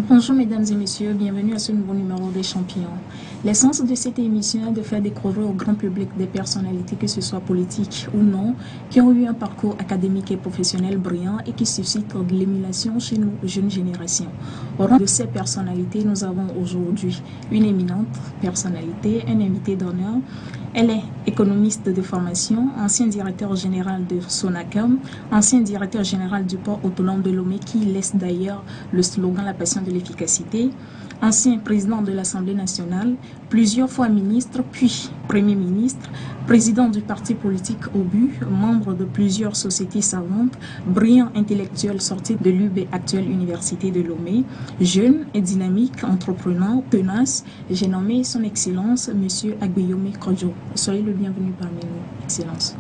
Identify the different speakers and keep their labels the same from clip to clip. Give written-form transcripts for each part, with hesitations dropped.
Speaker 1: Bonjour mesdames et messieurs, bienvenue à ce nouveau numéro des Champions. L'essence de cette émission est de faire découvrir au grand public des personnalités, que ce soit politiques ou non, qui ont eu un parcours académique et professionnel brillant et qui suscitent de l'émulation chez nos jeunes générations. Au rang de ces personnalités, nous avons aujourd'hui une éminente personnalité, un invité d'honneur. Elle est économiste de formation, ancien directeur général de Sonacom, ancien directeur général du port autonome de Lomé, qui laisse d'ailleurs le slogan « La passion de l'efficacité », ancien président de l'Assemblée nationale, plusieurs fois ministre, puis Premier ministre, président du parti politique OBU, membre de plusieurs sociétés savantes, brillant intellectuel sorti de l'UB, actuelle Université de Lomé, jeune et dynamique, entrepreneur, tenace. J'ai nommé son Excellence, M. Aguillaume Kodjo. Soyez le bienvenu parmi nous, Excellence.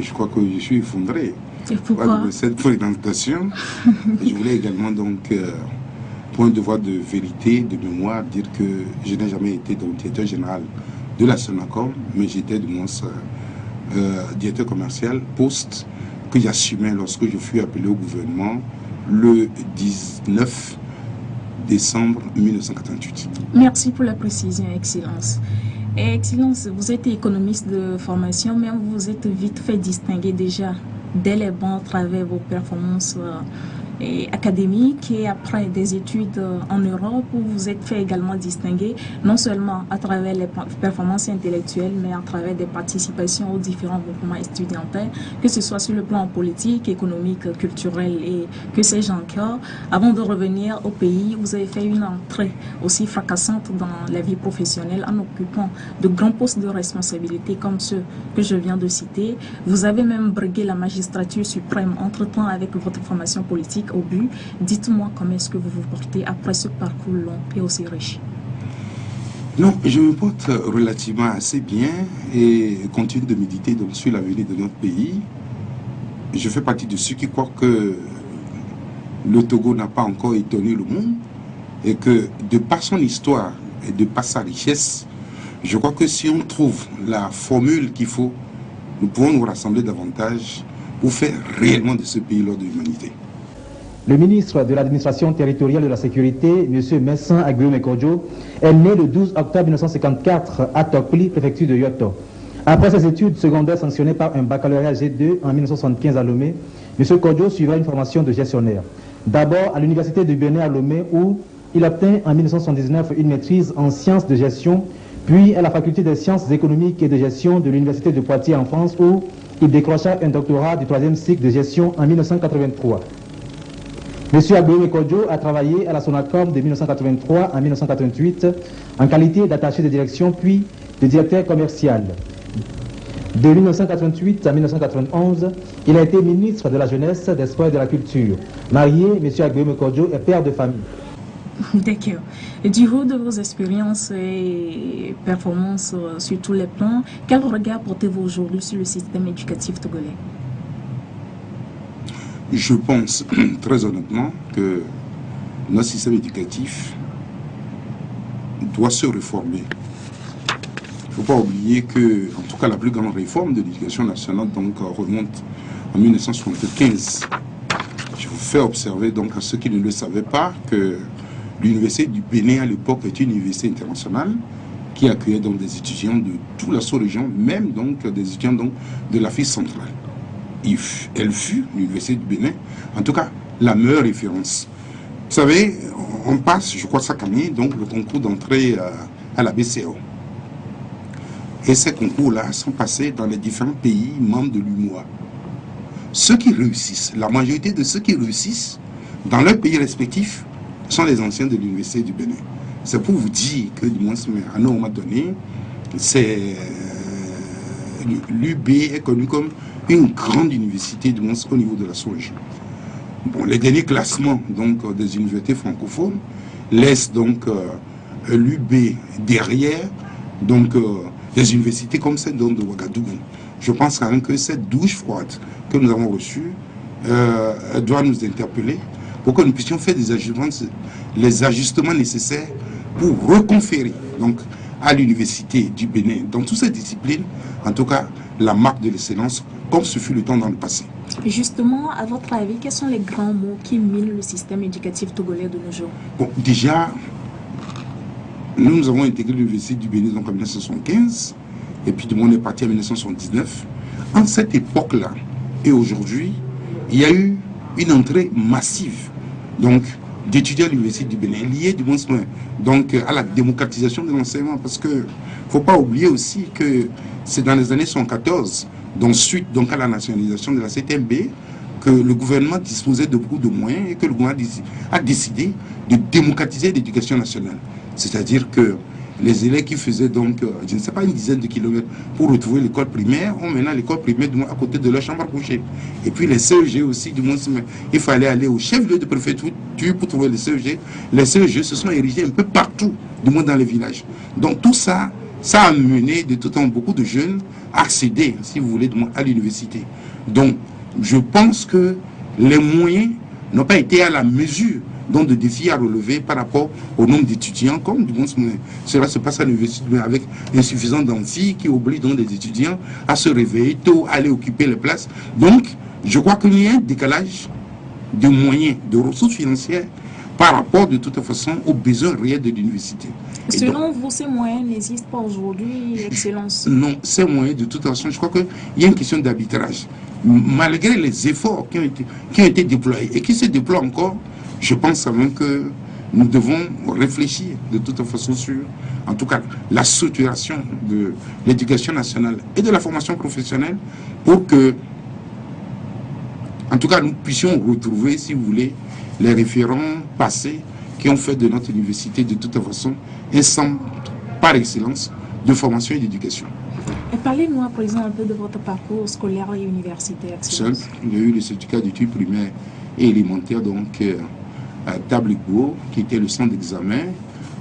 Speaker 2: Je crois que je suis effondré.
Speaker 1: Et pourquoi?
Speaker 2: De cette présentation. Je voulais également donc, pour un devoir de vérité, de mémoire, dire que je n'ai jamais été donc directeur général de la Sonacom, mais j'étais de mon directeur commercial, poste que j'assumais lorsque je fus appelé au gouvernement le 19 décembre 1988.
Speaker 1: Merci pour la précision, Excellence. Excellence, vous êtes économiste de formation, mais vous vous êtes vite fait distinguer déjà dès les bancs à travers vos performances académiques et après des études en Europe, où vous êtes fait également distinguer non seulement à travers les performances intellectuelles, mais à travers des participations aux différents mouvements étudiantins, que ce soit sur le plan politique, économique, culturel et que sais-je encore. Avant de revenir au pays, vous avez fait une entrée aussi fracassante dans la vie professionnelle en occupant de grands postes de responsabilité comme ceux que je viens de citer. Vous avez même brigué la magistrature suprême entre-temps avec votre formation politique au but. Dites-moi comment est-ce que vous vous portez après ce parcours long et aussi riche.
Speaker 2: Non, je me porte relativement assez bien et continue de méditer donc, sur l'avenir de notre pays. Je fais partie de ceux qui croient que le Togo n'a pas encore étonné le monde et que de par son histoire et de par sa richesse, je crois que si on trouve la formule qu'il faut, nous pouvons nous rassembler davantage pour faire réellement de ce pays l'ordre de l'humanité.
Speaker 3: Le ministre de l'administration territoriale de la sécurité, M. Messin Aguillaume Kodjo, est né le 12 octobre 1954 à Tokpli, préfecture de Yoto. Après ses études secondaires sanctionnées par un baccalauréat G2 en 1975 à Lomé, M. Kodjo suivra une formation de gestionnaire. D'abord à l'université de Bénin à Lomé, où il obtint en 1979 une maîtrise en sciences de gestion, puis à la faculté des sciences économiques et de gestion de l'université de Poitiers en France, où il décrocha un doctorat du 3e cycle de gestion en 1983. M. Aguillaume Kodjo a travaillé à la Sonacom de 1983 à 1988 en qualité d'attaché de direction puis de directeur commercial. De 1988 à 1991, il a été ministre de la Jeunesse, des Sports et de la Culture. Marié, M. Aguillaume Kodjo est père de famille.
Speaker 1: D'accord. Du haut de vos expériences et performances sur tous les plans, quel regard portez-vous aujourd'hui sur le système éducatif togolais?
Speaker 2: Je pense très honnêtement que notre système éducatif doit se réformer. Il ne faut pas oublier que, en tout cas, la plus grande réforme de l'éducation nationale donc, remonte en 1975. Je vous fais observer donc à ceux qui ne le savaient pas que l'université du Bénin à l'époque était une université internationale qui accueillait donc des étudiants de toute la sous-région, même donc des étudiants donc, de l'Afrique centrale. Elle fut, l'université du Bénin, en tout cas, la meilleure référence. Vous savez, on passe, je crois, chaque année, donc le concours d'entrée à la BCO. Et ces concours-là sont passés dans les différents pays membres de l'UMOA. Ceux qui réussissent, la majorité de ceux qui réussissent, dans leurs pays respectifs, sont les anciens de l'université du Bénin. C'est pour vous dire que, du moins, à un moment donné, l'UB est connu comme une grande université, du moins au niveau de la sous-région. Bon, les derniers classements donc, des universités francophones laissent donc l'UB derrière, donc des universités comme celle de Ouagadougou. Je pense quand même que cette douche froide que nous avons reçue doit nous interpeller pour que nous puissions faire les ajustements nécessaires pour reconférer donc, à l'université du Bénin, dans toutes ces disciplines, en tout cas, la marque de l'excellence, comme ce fut le temps dans le passé.
Speaker 1: Justement, à votre avis, quels sont les grands mots qui minent le système éducatif togolais de nos jours?
Speaker 2: Bon, déjà, nous avons intégré l'université du Bénin donc, en 1975, et puis de on est parti en 1979. En cette époque-là, et aujourd'hui, il y a eu une entrée massive donc, d'étudiants à l'université du Bénin, liée du moins donc, à la démocratisation de l'enseignement, parce qu'il ne faut pas oublier aussi que c'est dans les années 1914, donc suite donc, à la nationalisation de la CTMB, que le gouvernement disposait de beaucoup de moyens et que le gouvernement a décidé de démocratiser l'éducation nationale. C'est-à-dire que les élèves qui faisaient donc, je ne sais pas, une dizaine de kilomètres pour retrouver l'école primaire, ont maintenant l'école primaire du moins à côté de leur chambre à coucher. Et puis les CEG aussi, du moins, il fallait aller au chef-lieu de préfecture pour trouver les CEG. Les CEG se sont érigés un peu partout, du moins dans les villages. Donc tout ça, ça a mené de tout temps beaucoup de jeunes à accéder, si vous voulez, à l'université. Donc je pense que les moyens n'ont pas été à la mesure donc de défis à relever par rapport au nombre d'étudiants, comme du moins cela se passe à l'université avec insuffisant d'amphi qui oblige donc les étudiants à se réveiller tôt, à aller occuper les places. Donc, je crois qu'il y a un décalage de moyens, de ressources financières par rapport de toute façon aux besoins réels de l'université.
Speaker 1: Selon vous, ces moyens n'existent pas aujourd'hui, Excellence?
Speaker 2: Non, ces moyens de toute façon, je crois qu'il y a une question d'arbitrage. Malgré les efforts qui ont été déployés et qui se déploient encore, je pense même que nous devons réfléchir de toute façon sur, en tout cas, la structuration de l'éducation nationale et de la formation professionnelle pour que, en tout cas, nous puissions retrouver, si vous voulez, les référents passés qui ont fait de notre université, de toute façon, un centre par excellence de formation et d'éducation.
Speaker 1: Et parlez-nous à présent un peu de votre parcours scolaire et universitaire.
Speaker 2: Seul, j'ai eu le certificat d'études primaires et élémentaires, donc à Tabligbo, qui était le centre d'examen,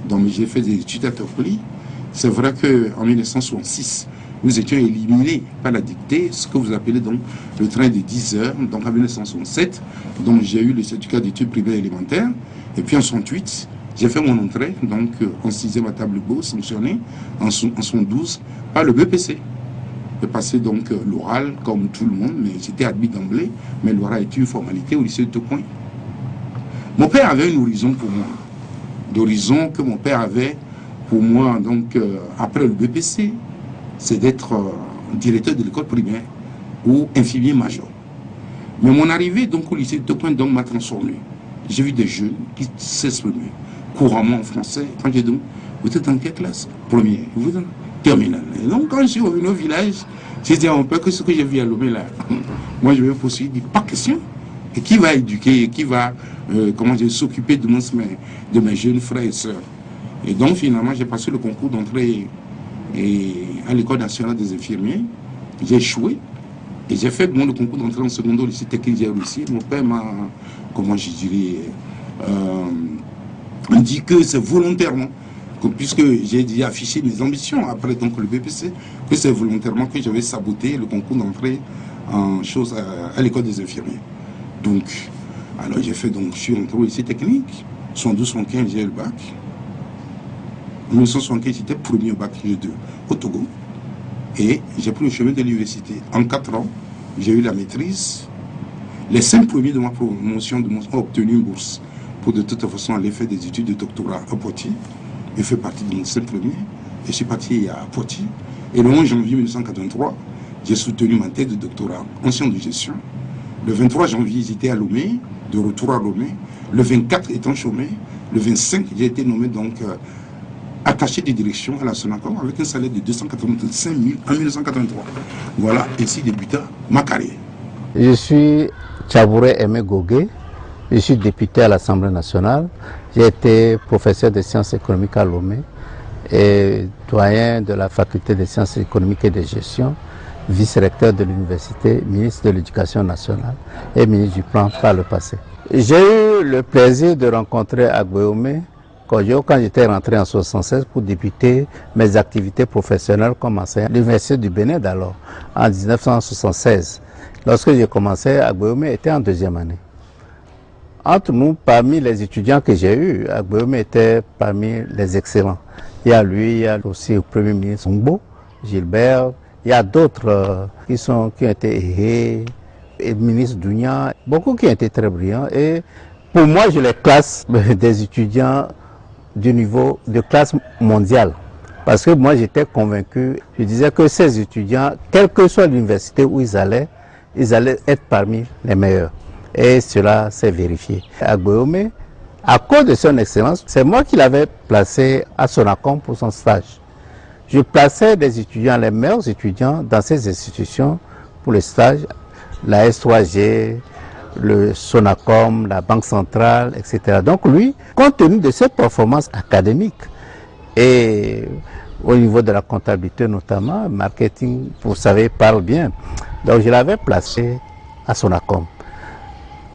Speaker 2: donc j'ai fait des études à Topoli. C'est vrai qu'en 1966, nous étions éliminés par la dictée, ce que vous appelez donc le train de 10 heures. Donc en 1967, donc j'ai eu le certificat d'études primaires élémentaires. Et puis en 1968, j'ai fait mon entrée donc en 6e à Tabligbo, sanctionné en 1912 par le BPC. J'ai passé donc l'oral comme tout le monde, mais j'étais admis d'emblée. Mais l'oral est une formalité au lycée de Tocoin. Mon père avait un horizon pour moi. L'horizon que mon père avait pour moi, donc après le BPC, c'est d'être directeur de l'école primaire ou infirmier major. Mais mon arrivée donc au lycée de Tocoin m'a transformé. J'ai vu des jeunes qui s'exprimaient couramment en français. Quand j'ai dit, vous êtes dans quelle classe? Première. Vous êtes en terminale. Et donc quand je suis revenu au village, j'ai dit à mon père que ce que j'ai vu à Lomé là, moi je vais poursuivre, il dit pas question. Et qui va éduquer, qui va s'occuper de mes jeunes frères et sœurs. Et donc finalement j'ai passé le concours d'entrée à l'école nationale des infirmiers. J'ai échoué et j'ai fait le concours d'entrée en secondaire au lycée technique, j'ai réussi. Mon père m'a, dit que c'est volontairement, puisque j'ai affiché mes ambitions après donc le BPC, que c'est volontairement que j'avais saboté le concours d'entrée à l'école des infirmiers. Donc, alors j'ai fait donc, je suis entré au lycée technique, 1912-1915 j'ai eu le bac. En 1975 j'étais premier au bac G2 au Togo. Et j'ai pris le chemin de l'université. En 4 ans, j'ai eu la maîtrise. Les 5 premiers de ma promotion ont obtenu une bourse pour de toute façon aller faire des études de doctorat à Poitiers. J'ai fait partie de mon 5 premiers. Et je suis parti à Poitiers. Et le 11 janvier 1983, j'ai soutenu ma thèse de doctorat en sciences de gestion. Le 23 janvier, j'étais à Lomé, de retour à Lomé. Le 24 étant chômé. Le 25, j'ai été nommé donc attaché de direction à la Sonacom avec un salaire de 285 000 en 1983. Voilà, ainsi débuta ma carrière.
Speaker 4: Je suis Tchabouré Aimé Gogué, je suis député à l'Assemblée nationale. J'ai été professeur de sciences économiques à Lomé et doyen de la faculté de sciences économiques et de gestion, vice-recteur de l'université, ministre de l'Éducation nationale et ministre du Plan par le passé. J'ai eu le plaisir de rencontrer Agbéomé Kodjo quand j'étais rentré en 1976 pour débuter mes activités professionnelles comme enseignant à l'Université du Bénin d'alors, en 1976. Lorsque j'ai commencé, Agbeome était en deuxième année. Entre nous, parmi les étudiants que j'ai eus, Agbeome était parmi les excellents. Il y a lui, il y a aussi le Premier ministre Ngbo, Gilbert, il y a d'autres qui ont été Ehé, le ministre Dounia, beaucoup qui ont été très brillants. Et pour moi, je les classe des étudiants du niveau de classe mondiale. Parce que moi, j'étais convaincu, je disais que ces étudiants, quelle que soit l'université où ils allaient être parmi les meilleurs. Et cela s'est vérifié. Agbeome, à cause de son excellence, c'est moi qui l'avais placé à Sonacom pour son stage. Je plaçais des étudiants, les meilleurs étudiants dans ces institutions pour le stage, la S3G, le Sonacom, la Banque centrale, etc. Donc lui, compte tenu de ses performances académiques et au niveau de la comptabilité notamment, marketing, vous savez, parle bien. Donc je l'avais placé à Sonacom.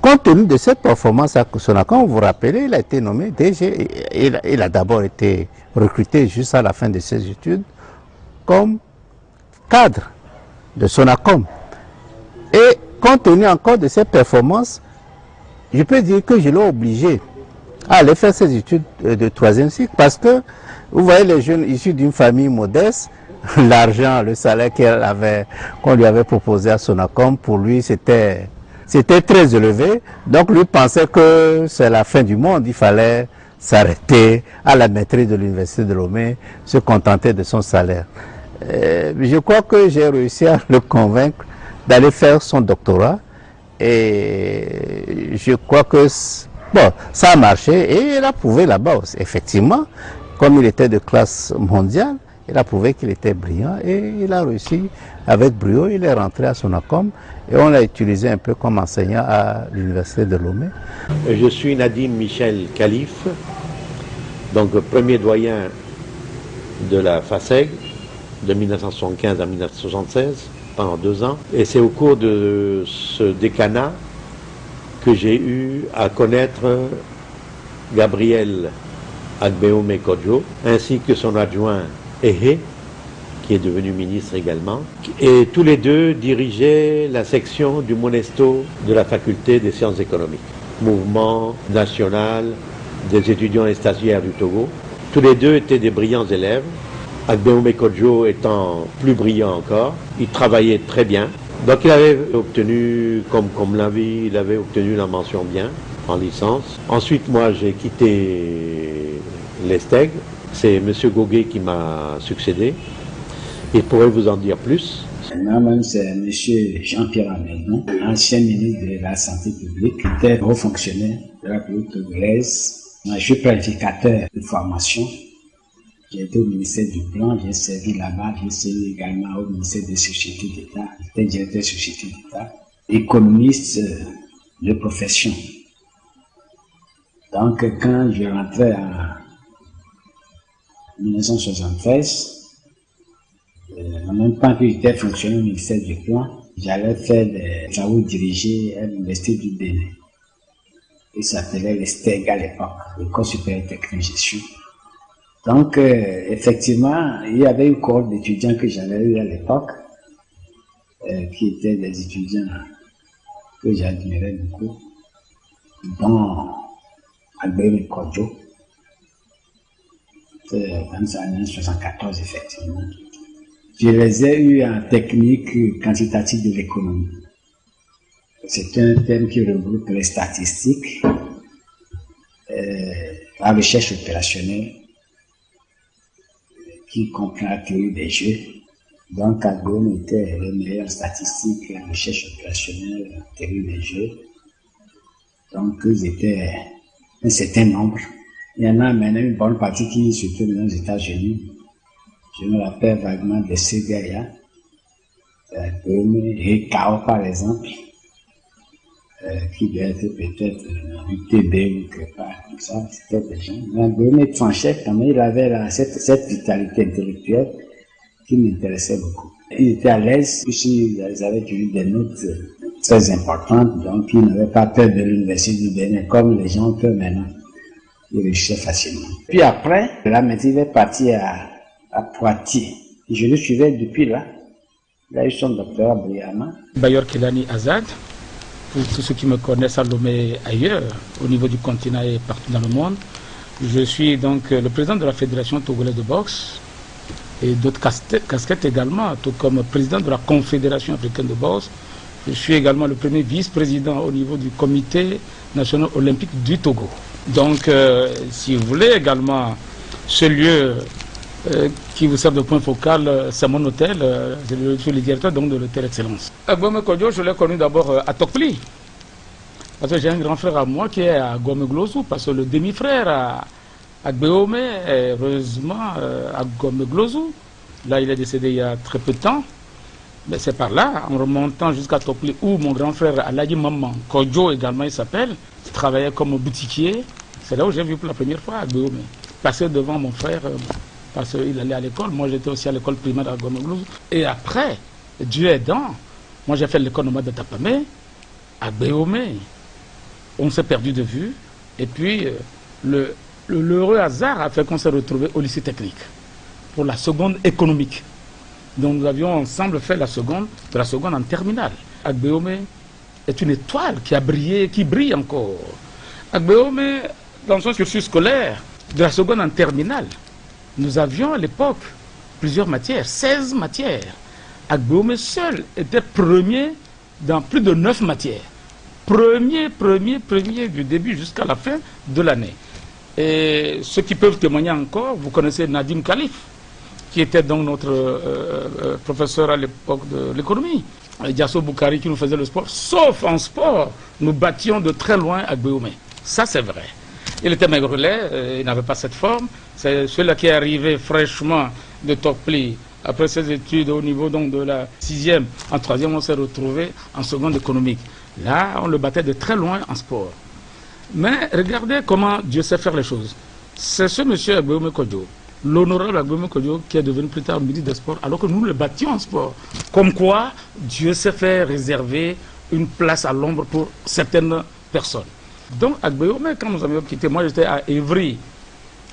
Speaker 4: Compte tenu de cette performance à Sonacom, vous vous rappelez, il a été nommé DG. Il a d'abord été recruté juste à la fin de ses études comme cadre de Sonacom. Et compte tenu encore de ses performances, je peux dire que je l'ai obligé à aller faire ses études de troisième cycle parce que, vous voyez, les jeunes issus d'une famille modeste, l'argent, le salaire qu'on lui avait proposé à Sonacom, pour lui, c'était très élevé. Donc, lui pensait que c'est la fin du monde. Il fallait s'arrêter à la maîtrise de l'Université de Lomé, se contenter de son salaire. Je crois que j'ai réussi à le convaincre d'aller faire son doctorat. Et je crois que bon, ça a marché et il a prouvé là-bas. Effectivement, comme il était de classe mondiale, il a prouvé qu'il était brillant et il a réussi avec brio. Il est rentré à Sonacom et on l'a utilisé un peu comme enseignant à l'Université de Lomé.
Speaker 5: Je suis Nadim Michel Khalif, donc premier doyen de la FASEG de 1975 à 1976, pendant 2 ans. Et c'est au cours de ce décanat que j'ai eu à connaître Gabriel Agbeome Kodjo, ainsi que son adjoint Ehé, qui est devenu ministre également. Et tous les deux dirigeaient la section du Monesto de la faculté des sciences économiques, mouvement national des étudiants et stagiaires du Togo. Tous les deux étaient des brillants élèves. Agbeome Kodjo étant plus brillant encore, il travaillait très bien. Donc il avait obtenu, comme l'avis, il avait obtenu la mention bien en licence. Ensuite, moi, j'ai quitté l'ESTEG. C'est M. Goguet qui m'a succédé. Il pourrait vous en dire plus.
Speaker 6: Moi-même, c'est M. Jean-Pierre Amédon, ancien ministre de la Santé publique, qui était haut fonctionnaire de la République togolaise. Je suis planificateur de formation. J'ai été au ministère du Plan, j'ai servi là-bas, j'ai servi également au ministère des Sociétés d'État, j'étais directeur des Sociétés d'État, économiste de profession. Donc, quand je rentrais en 1973, en même temps que j'étais fonctionnaire au ministère du Plan, j'allais faire des travaux dirigés à l'Université du Bénin. Il s'appelait l'ESTEG à l'époque, l'École supérieure de technique gestion. Donc, effectivement, il y avait une cohorte d'étudiants que j'avais eu à l'époque, qui étaient des étudiants que j'admirais beaucoup, dont Agbeome Kodjo, dans les années 1974, effectivement. Je les ai eus en technique quantitative de l'économie. C'est un thème qui regroupe les statistiques, la recherche opérationnelle, qui comprend la théorie des jeux. Donc, Agbeome était le meilleur statistique, la recherche opérationnelle, la théorie des jeux. Donc, ils étaient un certain nombre. Il y en a maintenant une bonne partie qui se trouve aux États-Unis. Je me rappelle vaguement de Segaya, et Kao par exemple, qui doit être peut-être UTB ou quelque part comme ça. C'était des gens. Mais Agbeome tranchait quand même, il avait cette vitalité intellectuelle qui m'intéressait beaucoup. Il était à l'aise, puisqu'ils avaient eu des notes très importantes, donc il n'avait pas peur de l'Université du Bénin, comme les gens ont peur maintenant. il réussissait facilement. Puis après, là maintenant il est parti à Poitiers. Et je le suivais depuis là. Il a eu son doctorat brillamment.
Speaker 7: Bayor Kelani Azad, pour tous ceux qui me connaissent à Lomé ailleurs, au niveau du continent et partout dans le monde. Je suis donc le président de la Fédération togolaise de boxe et d'autres casquettes également, tout comme président de la Confédération africaine de boxe. Je suis également le premier vice-président au niveau du Comité national olympique du Togo. Donc, si vous voulez également, ce lieu qui vous sert de point focal, c'est mon hôtel. Je suis le directeur donc, de l'hôtel Excellence. Gome Kodjo, je l'ai connu d'abord à Tokpli. Parce que j'ai un grand frère à moi qui est à Gome Glosou, parce que le demi-frère à Gbeome est heureusement à Gome Glosou. Là, il est décédé il y a très peu de temps. Mais c'est par là, en remontant jusqu'à Tokpli, où mon grand frère Aladi Maman, Kodjo également il s'appelle, travaillait comme boutiquier. C'est là où j'ai vu pour la première fois à Gbeome. Passer devant mon frère, parce qu'il allait à l'école. Moi, j'étais aussi à l'école primaire à Gome Glosou. Et après, Dieu aidant, moi j'ai fait l'école nomade de Tapamé, à Gbeome. On s'est perdu de vue. Et puis, l'heureux hasard a fait qu'on s'est retrouvé au lycée technique pour la seconde économique. Donc nous avions ensemble fait la seconde en terminale. Agbeome est une étoile qui a brillé, qui brille encore. Agbeome, dans son cursus scolaire, de la seconde en terminale, nous avions à l'époque plusieurs matières, 16 matières. Agbeome seul était premier dans plus de 9 matières. Premier du début jusqu'à la fin de l'année. Et ceux qui peuvent témoigner encore, vous connaissez Nadim Khalif, qui était donc notre professeur à l'époque de l'économie. Diasso Boukari qui nous faisait le sport. Sauf en sport, nous battions de très loin à Gbeome. Ça, c'est vrai. Il était maigrelet, il n'avait pas cette forme. C'est celui-là qui est arrivé fraîchement de Tokpli. Après ses études au niveau donc, de la 6e, en 3e, on s'est retrouvé en seconde économique. Là, on le battait de très loin en sport. Mais regardez comment Dieu sait faire les choses. C'est ce monsieur Agbeome Kodjo, l'honorable Agbeome Kodjo, qui est devenu plus tard ministre des Sports, alors que nous le battions en sport. Comme quoi, Dieu sait faire réserver une place à l'ombre pour certaines personnes. Donc, Agbeome, quand nous avions quitté, moi j'étais à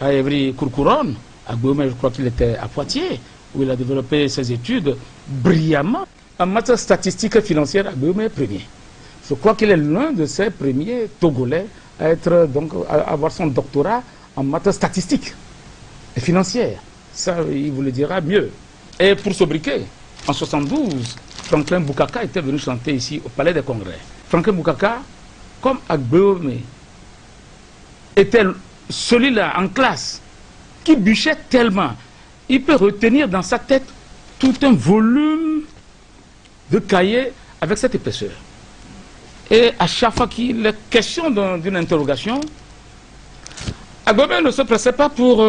Speaker 7: Évry-Courcouronne. Agbeome, je crois qu'il était à Poitiers, où il a développé ses études brillamment. En matière statistique et financière, Agbeome est premier. Je crois qu'il est l'un de ces premiers Togolais à avoir son doctorat en matière statistique et financière. Ça, il vous le dira mieux. Et pour sobriquet, en 1972, Franklin Boukaka était venu chanter ici au Palais des Congrès. Franklin Boukaka, comme Agbeome, était celui-là en classe qui bûchait tellement. Il peut retenir dans sa tête tout un volume de cahiers avec cette épaisseur. Et à chaque fois qu'il est question d'une interrogation, Agbeome ne se pressait pas pour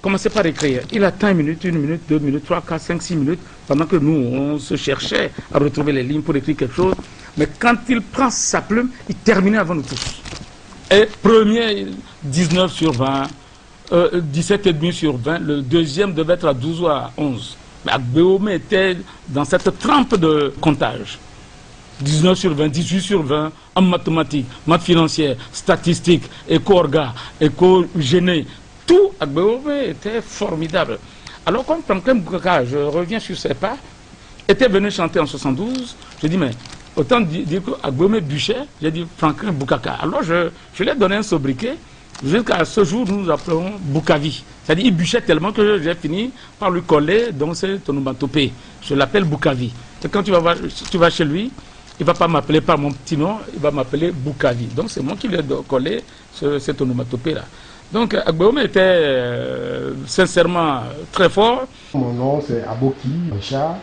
Speaker 7: commencer par écrire. Il attend 1 minute, 2 minutes, 3, 4, 5, 6 minutes, pendant que nous, on se cherchait à retrouver les lignes pour écrire quelque chose. Mais quand il prend sa plume, il terminait avant nous tous. Et premier, 19 sur 20, 17,5 sur 20, le deuxième devait être à 12 ou à 11. Mais Agbeome était dans cette trempe de comptage. 19 sur 20, 18 sur 20 en mathématiques, maths financières, statistiques, éco-orga, éco-géné. Tout Agbeome était formidable. Alors comme Franklin Boukaka, je reviens sur ses pas, était venu chanter en 72, je dis mais autant dire qu'Agbeome bûchait, j'ai dit Franklin Boukaka. Alors je lui ai donné un sobriquet, jusqu'à ce jour nous appelons Boukavi. C'est-à-dire il bûchait tellement que j'ai fini par lui coller dans cette onomatopée. Je l'appelle Boukavi. Et quand tu vas chez lui, il ne va pas m'appeler par mon petit nom, il va m'appeler Boukavi. Donc c'est moi qui lui ai collé cette onomatopée-là. Donc Agbeome était sincèrement très fort.
Speaker 8: Mon nom c'est Aboki Richard,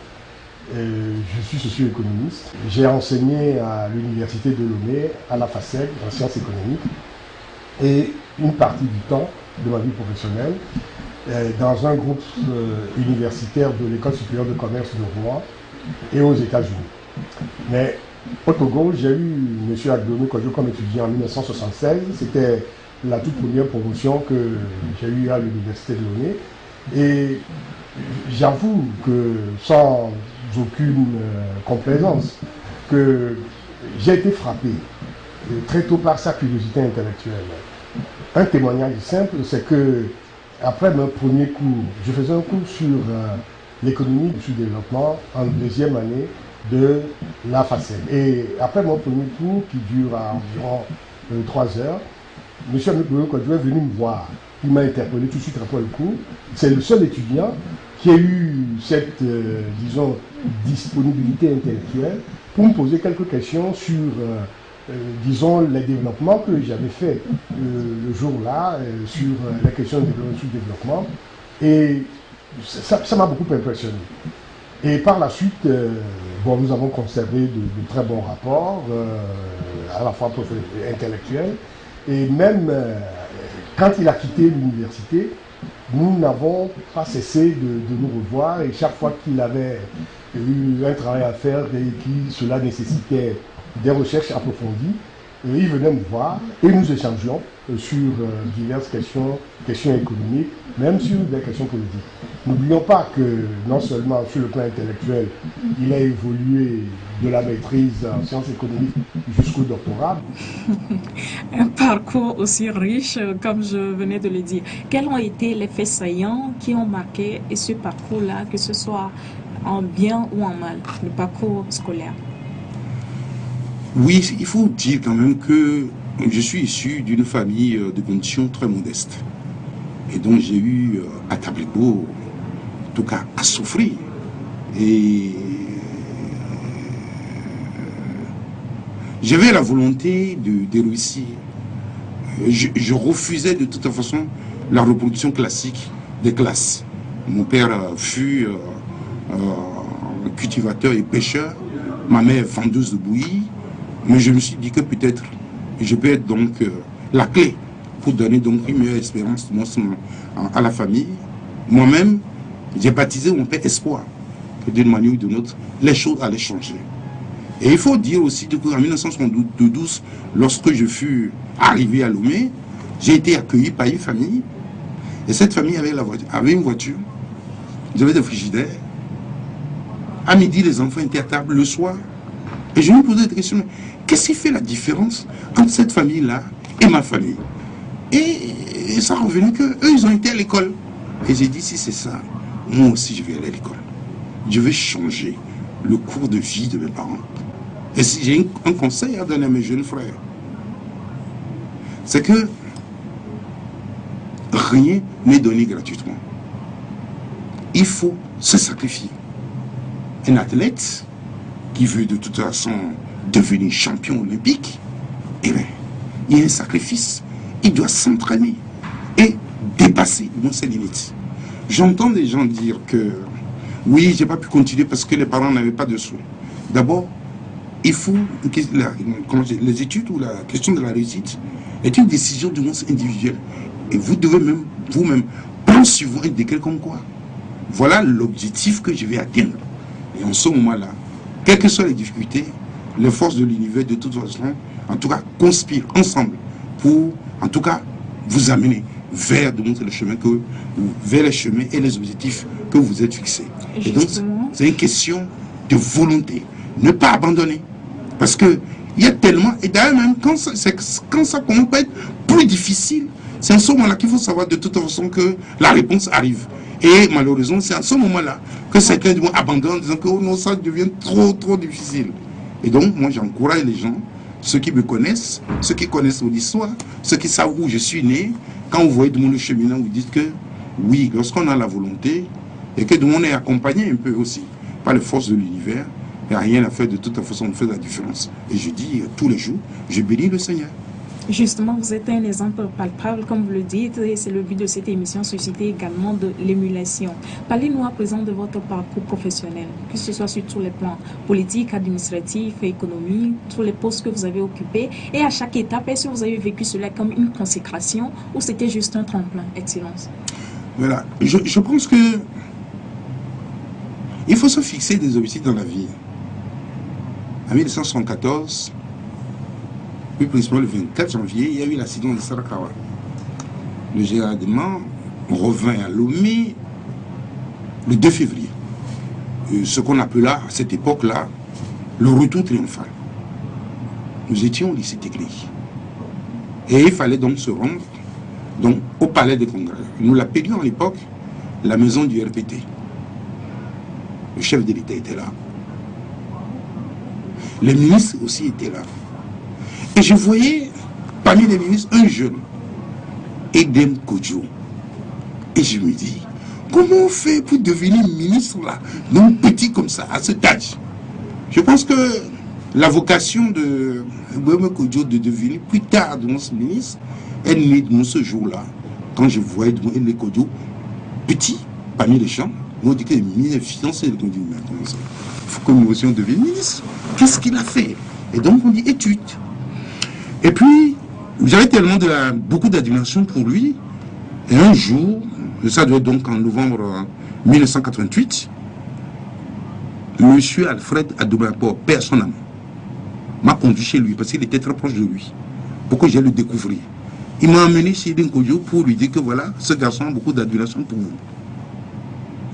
Speaker 8: je suis socio-économiste. J'ai enseigné à l'université de Lomé, à la FACEG, en sciences économiques. Et une partie du temps de ma vie professionnelle dans un groupe universitaire de l'École supérieure de commerce de Rouen et aux États-Unis. Mais au Togo, j'ai eu M. Agbeome Kodjo comme étudiant en 1976. C'était la toute première promotion que j'ai eue à l'université de Lomé. Et j'avoue que, sans aucune complaisance, que j'ai été frappé très tôt par sa curiosité intellectuelle. Un témoignage simple, c'est que après mon premier cours, je faisais un cours sur l'économie du sous-développement en deuxième année de la FACEL. Et après mon premier cours, qui dure environ 3 heures, M. Kodjo est venu me voir. Il m'a interpellé tout de suite après le cours. C'est le seul étudiant qui a eu cette, disons, disponibilité intellectuelle pour me poser quelques questions sur, disons, les développements que j'avais fait le jour-là, sur la question du sous-développement. Et ça m'a beaucoup impressionné. Et par la suite, bon, nous avons conservé de très bons rapports, à la fois intellectuels, et même quand il a quitté l'université, nous n'avons pas cessé de nous revoir, et chaque fois qu'il avait eu un travail à faire et que cela nécessitait des recherches approfondies, il venait me voir et nous échangions sur diverses questions économiques, même sur des questions politiques. N'oublions pas que non seulement sur le plan intellectuel, il a évolué de la maîtrise en sciences économiques jusqu'au doctorat.
Speaker 1: Un parcours aussi riche, comme je venais de le dire. Quels ont été les faits saillants qui ont marqué ce parcours-là, que ce soit en bien ou en mal, le parcours scolaire?
Speaker 2: Oui, il faut dire quand même que je suis issu d'une famille de conditions très modestes. Et donc j'ai eu à Tablibo, en tout cas, à souffrir. Et j'avais la volonté de réussir. Je refusais de toute façon la reproduction classique des classes. Mon père fut cultivateur et pêcheur, ma mère vendeuse de bouillie. Mais je me suis dit que peut-être je peux être donc la clé pour donner donc une meilleure espérance à la famille. Moi-même, j'ai baptisé mon père Espoir, que d'une manière ou d'une autre, les choses allaient changer. Et il faut dire aussi qu'en 1972, lorsque je fus arrivé à Lomé, j'ai été accueilli par une famille. Et cette famille avait une voiture, j'avais des frigidaires. À midi, les enfants étaient à table le soir. Et je me posais des questions. Qu'est-ce qui fait la différence entre cette famille-là et ma famille? Et ça revenait qu'eux, ils ont été à l'école. Et j'ai dit, si c'est ça, moi aussi je vais aller à l'école. Je vais changer le cours de vie de mes parents. Et si j'ai un conseil à donner à mes jeunes frères, c'est que rien n'est donné gratuitement. Il faut se sacrifier. Un athlète qui veut de toute façon devenir champion olympique, eh bien, il y a un sacrifice. Il doit s'entraîner et dépasser ses limites. J'entends des gens dire que oui, j'ai pas pu continuer parce que les parents n'avaient pas de sous. D'abord, il faut les études ou la question de la réussite est une décision du monde individuel. Et vous devez même vous-même prendre sur vous un décret comme quoi. Voilà l'objectif que je vais atteindre. Et en ce moment-là, quelles que soient les difficultés, les forces de l'univers, de toute façon, en tout cas, conspirent ensemble pour, en tout cas, vous amener vers le chemin vers les chemins et les objectifs que vous êtes fixés. Et donc, c'est une question de volonté. Ne pas abandonner. Parce que il y a tellement, et d'ailleurs même quand ça commence à être plus difficile, c'est à ce moment-là qu'il faut savoir de toute façon que la réponse arrive. Et malheureusement, c'est à ce moment-là que certains vont abandonner en disant que oh non, ça devient trop difficile. Et donc, moi, j'encourage les gens, ceux qui me connaissent, ceux qui connaissent mon histoire, ceux qui savent où je suis né, quand vous voyez le cheminant, vous dites que oui, lorsqu'on a la volonté, et que on est accompagné un peu aussi par les forces de l'univers, il n'y a rien à faire, de toute façon, on fait la différence. Et je dis tous les jours, je bénis le Seigneur.
Speaker 1: Justement, vous êtes un exemple palpable, comme vous le dites, et c'est le but de cette émission, susciter également de l'émulation. Parlez-nous à présent de votre parcours professionnel, que ce soit sur tous les plans politiques, administratifs, économiques, tous les postes que vous avez occupés, et à chaque étape, est-ce que vous avez vécu cela comme une consécration ou c'était juste un tremplin? Excellence.
Speaker 2: Voilà, je pense que il faut se fixer des objectifs dans la vie. En 1974, plus précisément le 24 janvier, il y a eu l'accident de Sarakawa. Le gérardement revint à Lomé le 2 février. Ce qu'on appela à cette époque-là le retour triomphal. Nous étions au lycée technique. Et il fallait donc se rendre donc au palais des congrès. Nous l'appelions à l'époque la maison du RPT. Le chef de l'État était là. Les ministres aussi étaient là. Et je voyais parmi les ministres un jeune, Edem Kodjo. Et je me dis, comment on fait pour devenir ministre là, non petit comme ça, à cet âge? Je pense que la vocation de Edem Kodjo de devenir plus tard de notre ministre est née de ce jour-là. Quand je voyais Edem Kodjo petit, parmi les gens, on dit que les ministres financiers, on dit, mais comment ça? Il faut que nous aussi on devienne ministre. Qu'est-ce qu'il a fait? Et donc on dit étude. Et puis, j'avais tellement beaucoup d'admiration pour lui. Et un jour, ça doit être donc en novembre 1988, Monsieur Alfred Adobapo, père son âme, m'a conduit chez lui parce qu'il était très proche de lui, pour que j'aille le découvrir. Il m'a amené chez Edem Kodjo pour lui dire que voilà, ce garçon a beaucoup d'admiration pour vous.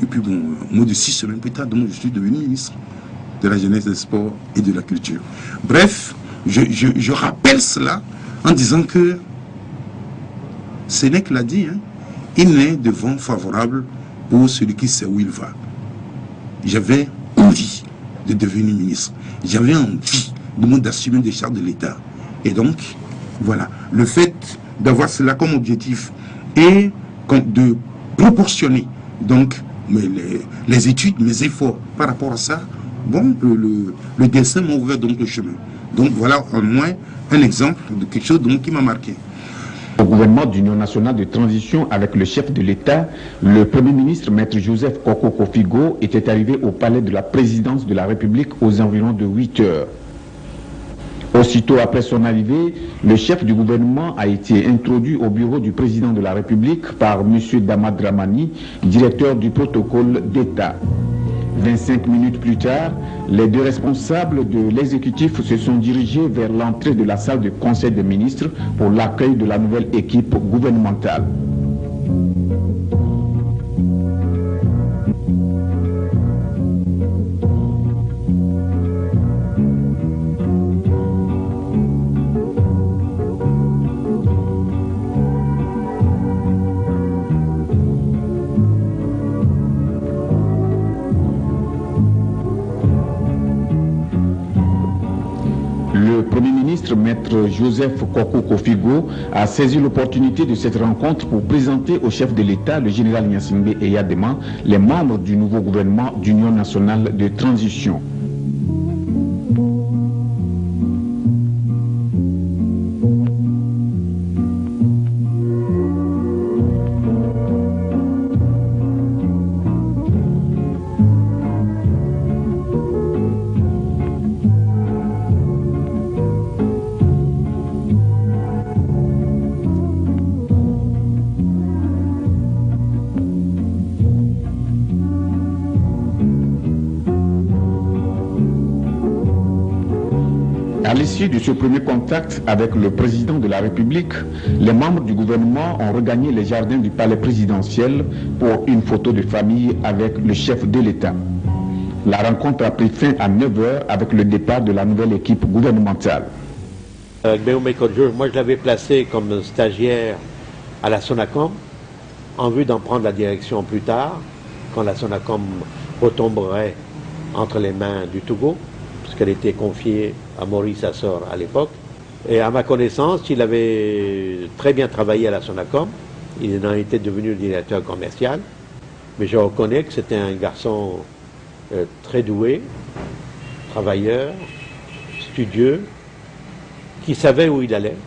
Speaker 2: Et puis bon, au bout de 6 semaines plus tard, donc, je suis devenu ministre de la jeunesse, des sports et de la culture. Bref, je rappelle cela en disant que Sénèque l'a dit, hein, il n'est de vent favorable pour celui qui sait où il va. J'avais envie de devenir ministre. J'avais envie d'assumer des charges de l'État. Et donc, voilà, le fait d'avoir cela comme objectif et de proportionner donc les études, mes efforts par rapport à ça, bon, le dessin m'a ouvert donc le chemin. Donc voilà au moins un exemple de quelque chose donc, qui m'a marqué.
Speaker 9: Au gouvernement d'Union nationale de transition avec le chef de l'État, le Premier ministre Maître Joseph Koko Figo était arrivé au palais de la présidence de la République aux environs de 8 heures. Aussitôt après son arrivée, le chef du gouvernement a été introduit au bureau du président de la République par M. Damad Dramani, directeur du protocole d'État. 25 minutes plus tard, les deux responsables de l'exécutif se sont dirigés vers l'entrée de la salle de conseil des ministres pour l'accueil de la nouvelle équipe gouvernementale. Le Premier ministre, Maître Joseph Koko Figo, a saisi l'opportunité de cette rencontre pour présenter au chef de l'État, le général Gnassingbé Eyadema, les membres du nouveau gouvernement d'Union nationale de transition. À l'issue de ce premier contact avec le président de la République, les membres du gouvernement ont regagné les jardins du palais présidentiel pour une photo de famille avec le chef de l'État. La rencontre a pris fin à 9 h avec le départ de la nouvelle équipe gouvernementale.
Speaker 5: Moi je l'avais placé comme stagiaire à la Sonacom en vue d'en prendre la direction plus tard, quand la Sonacom retomberait entre les mains du Togo, puisqu'elle était confiée à Maurice Assor à l'époque. Et à ma connaissance, il avait très bien travaillé à la Sonacom. Il en était devenu le directeur commercial. Mais je reconnais que c'était un garçon très doué, travailleur, studieux, qui savait où il allait.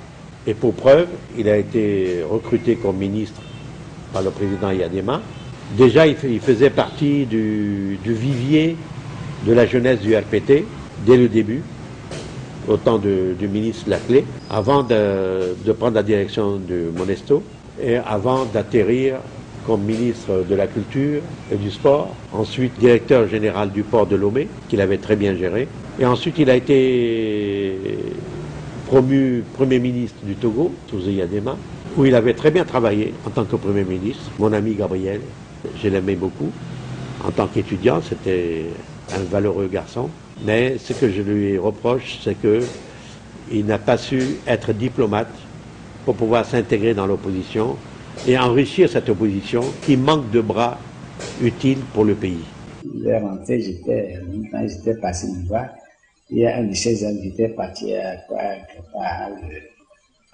Speaker 5: Et pour preuve, il a été recruté comme ministre par le président Eyadema. Déjà, il faisait partie du vivier de la jeunesse du RPT, dès le début, au temps du ministre Laclé, avant de prendre la direction du Monesto et avant d'atterrir comme ministre de la Culture et du Sport, ensuite directeur général du port de Lomé, qu'il avait très bien géré, et ensuite il a été promu Premier ministre du Togo, sous Eyadema, où il avait très bien travaillé en tant que Premier ministre. Mon ami Gabriel, je l'aimais beaucoup. En tant qu'étudiant, c'était un valeureux garçon. Mais ce que je lui reproche, c'est qu'il n'a pas su être diplomate pour pouvoir s'intégrer dans l'opposition et enrichir cette opposition qui manque de bras utiles pour le pays.
Speaker 6: Il est rentré, j'étais passé me voir. Il y a un de ses amis qui était parti à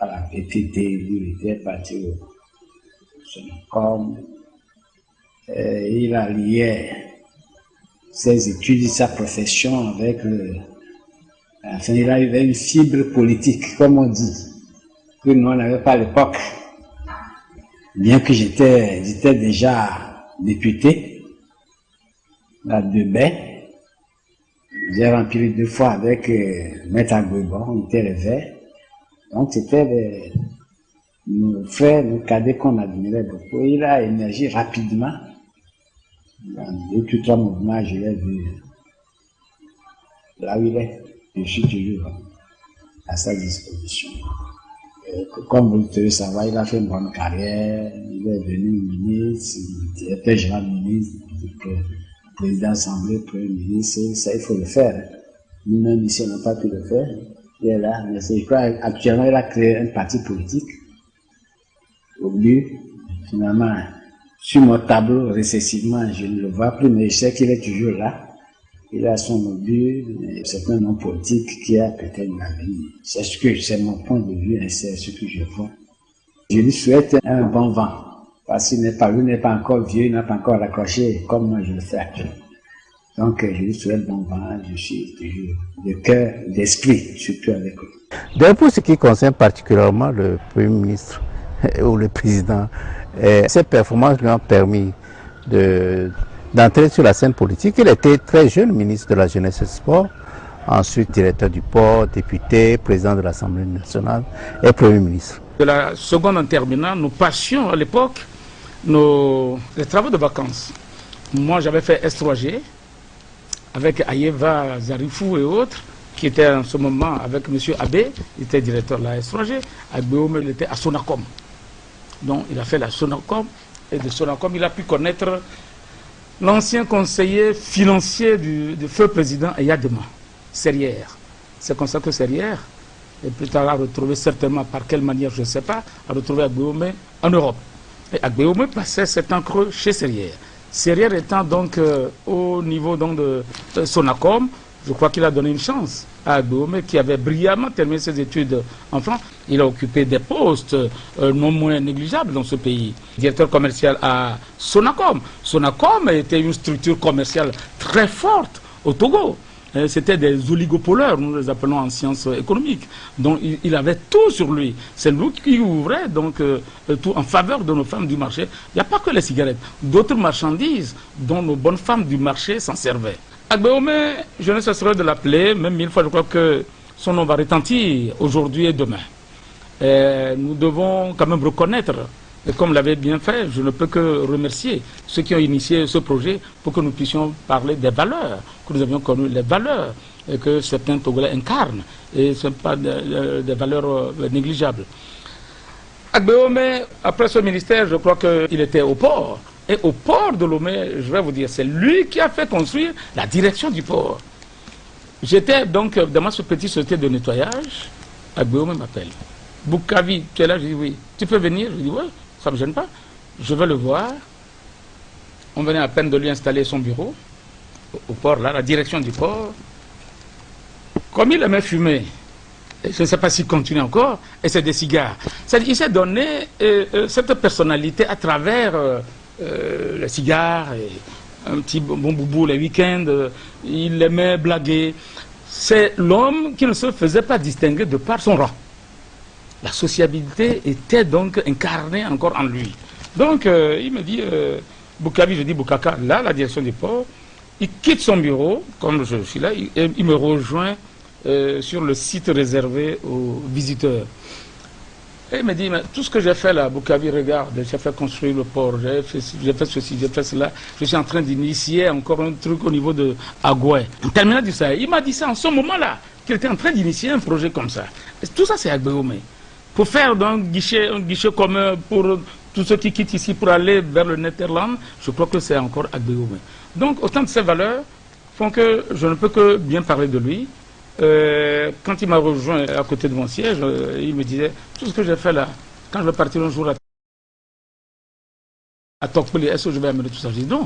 Speaker 6: la PTT, il était parti au Sonacom. Il a lié ses études et sa profession avec enfin, il avait une fibre politique, comme on dit, que nous on n'avait pas à l'époque. Bien que j'étais déjà député, à Debay, j'ai rempli 2 fois avec Maître Agouébon, on était les Verts. Donc c'était nos frères, nos cadets qu'on admirait beaucoup. Il a émergé rapidement. Dans 2 ou 3 mouvements, je l'ai vu là où il est. Je suis toujours à sa disposition. Comme vous devez savoir, il a fait une bonne carrière, il est devenu ministre, directeur général ministre, président de l'Assemblée, premier ministre, ça il faut le faire. Nous-mêmes ici, on n'a pas pu le faire. Il est là, mais je crois actuellement il a créé un parti politique. Au but, finalement, sur mon tableau, récessivement, je ne le vois plus, mais je sais qu'il est toujours là. Il a son obus, c'est un homme politique qui a peut-être une avenir. C'est mon point de vue et c'est ce que je vois. Je lui souhaite un bon vent, parce qu'il n'est pas encore vieux, il n'a pas encore raccroché comme moi je le fais actuellement. Donc je lui souhaite bon vent, je suis toujours de cœur, d'esprit, surtout avec lui.
Speaker 4: D'ailleurs, pour ce qui concerne particulièrement le Premier ministre ou le Président, ses performances lui ont permis d'entrer sur la scène politique. Il était très jeune ministre de la Jeunesse et du Sport, ensuite directeur du port, député, président de l'Assemblée nationale et Premier ministre.
Speaker 7: De la seconde en terminale, nous passions à l'époque les travaux de vacances. Moi, j'avais fait S3G avec Ayeva Zarifou et autres, qui étaient en ce moment avec M. Abbé, il était directeur de la S3G. Agbeome, il était à Sonacom. Donc, il a fait la Sonacom, et de Sonacom, il a pu connaître l'ancien conseiller financier du feu président Yadema, Serrière. C'est comme ça que Serrière, et plus tard a retrouvé certainement par quelle manière, je ne sais pas, a retrouvé Agbeome en Europe. Et Agbeome passait 7 ans creux chez Serrière. Serrière étant donc au niveau donc, de Sonacom, je crois qu'il a donné une chance à Agbeome qui avait brillamment terminé ses études en France. Il a occupé des postes non moins négligeables dans ce pays. Directeur commercial à Sonacom. Sonacom était une structure commerciale très forte au Togo. C'était des oligopoleurs, nous les appelons en sciences économiques. Donc il avait tout sur lui. C'est lui qui ouvrait donc tout en faveur de nos femmes du marché. Il n'y a pas que les cigarettes. D'autres marchandises dont nos bonnes femmes du marché s'en servaient. Agbeome, je ne cesserai de l'appeler, même 1000 fois, je crois que son nom va retentir aujourd'hui et demain. Nous devons quand même reconnaître, et comme l'avait bien fait, je ne peux que remercier ceux qui ont initié ce projet pour que nous puissions parler des valeurs, que nous avions connu les valeurs et que certains Togolais incarnent, et ce ne sont pas des valeurs négligeables. Agbeome, après ce ministère, je crois qu'il était au port. Et au port de Lomé, je vais vous dire, c'est lui qui a fait construire la direction du port. J'étais donc dans ma petite société de nettoyage, Agbeome m'appelle. Boukavi, tu es là? Je dis oui. Tu peux venir? Je dis oui, ça ne me gêne pas. Je vais le voir. On venait à peine de lui installer son bureau au port, là, la direction du port. Comme il aimait fumer, je ne sais pas s'il continue encore, et c'est des cigares. Il s'est donné cette personnalité à travers les cigares, et un petit bon boubou les week-ends, il aimait blaguer. C'est l'homme qui ne se faisait pas distinguer de par son rang. La sociabilité était donc incarnée encore en lui. Donc il me dit, Boukavi, je dis Boukaka, là, la direction du port, il quitte son bureau, comme je suis là, il me rejoint sur le site réservé aux visiteurs. Et il me dit, mais tout ce que j'ai fait là, Boukavi, regarde, j'ai fait construire le port, j'ai fait ceci, j'ai fait cela, je suis en train d'initier encore un truc au niveau de Agoué. En terminant du ça, il m'a dit ça en ce moment-là, qu'il était en train d'initier un projet comme ça. Et tout ça, c'est Agbeome. Pour faire donc un guichet commun pour tous ceux qui quittent ici pour aller vers le Netherlands, je crois que c'est encore Agbeome. Donc, autant de ces valeurs font que je ne peux que bien parler de lui. quand il m'a rejoint à côté de mon siège, il me disait, tout ce que j'ai fait là, quand je vais partir un jour à Tokpoli, est-ce que je vais amener tout ça? Je dis non,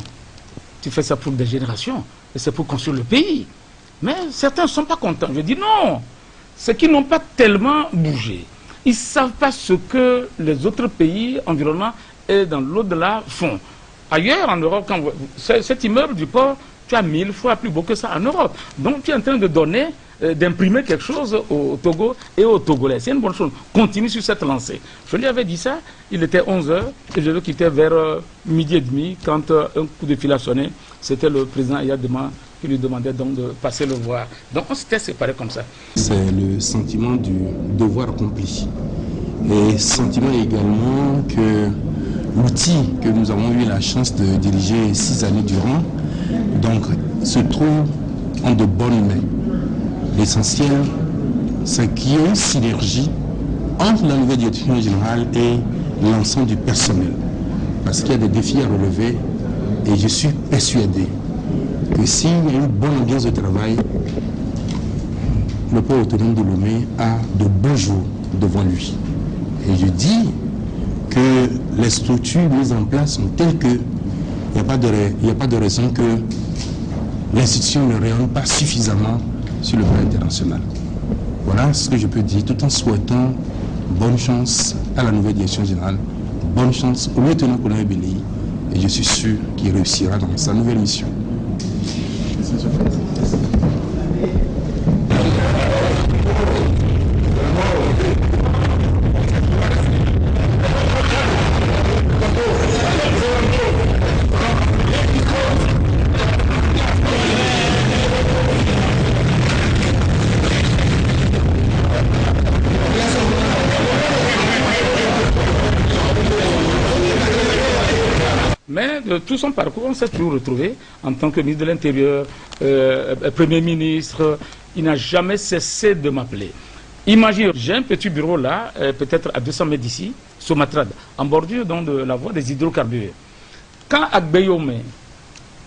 Speaker 7: tu fais ça pour des générations, et c'est pour construire le pays. Mais certains ne sont pas contents. Je dis non, c'est qu'ils n'ont pas tellement bougé. Ils ne savent pas ce que les autres pays environnants et dans l'au-delà font. Ailleurs en Europe, cet immeuble du port, tu as 1000 fois plus beau que ça en Europe. Donc tu es en train de donner, d'imprimer quelque chose au Togo et aux Togolais. C'est une bonne chose. Continue sur cette lancée. Je lui avais dit ça, il était 11h et je le quittais vers midi et demi quand un coup de fil a sonné. C'était le président Yadema qui lui demandait donc de passer le voir. Donc on s'était séparés comme ça.
Speaker 10: C'est le sentiment du devoir accompli. Et sentiment également que l'outil que nous avons eu la chance de diriger 6 années durant, donc, se trouve en de bonnes mains. L'essentiel, c'est qu'il y ait une synergie entre la nouvelle direction générale et l'ensemble du personnel. Parce qu'il y a des défis à relever et je suis persuadé que s'il y a une bonne ambiance de travail, le port autonome de Lomé a de beaux jours devant lui. Et je dis que les structures mises en place sont telles que il n'y a pas de raison que l'institution ne rayonne pas suffisamment sur le plan international. Voilà ce que je peux dire, tout en souhaitant bonne chance à la nouvelle direction générale, bonne chance au lieutenant-colonel Béli, et je suis sûr qu'il réussira dans sa nouvelle mission.
Speaker 7: Mais de tout son parcours, on s'est toujours retrouvé en tant que ministre de l'Intérieur, Premier ministre. Il n'a jamais cessé de m'appeler. Imagine, j'ai un petit bureau là, peut-être à 200 mètres d'ici, Somatrade, en bordure donc, de la voie des hydrocarbures. Quand Agbeyome,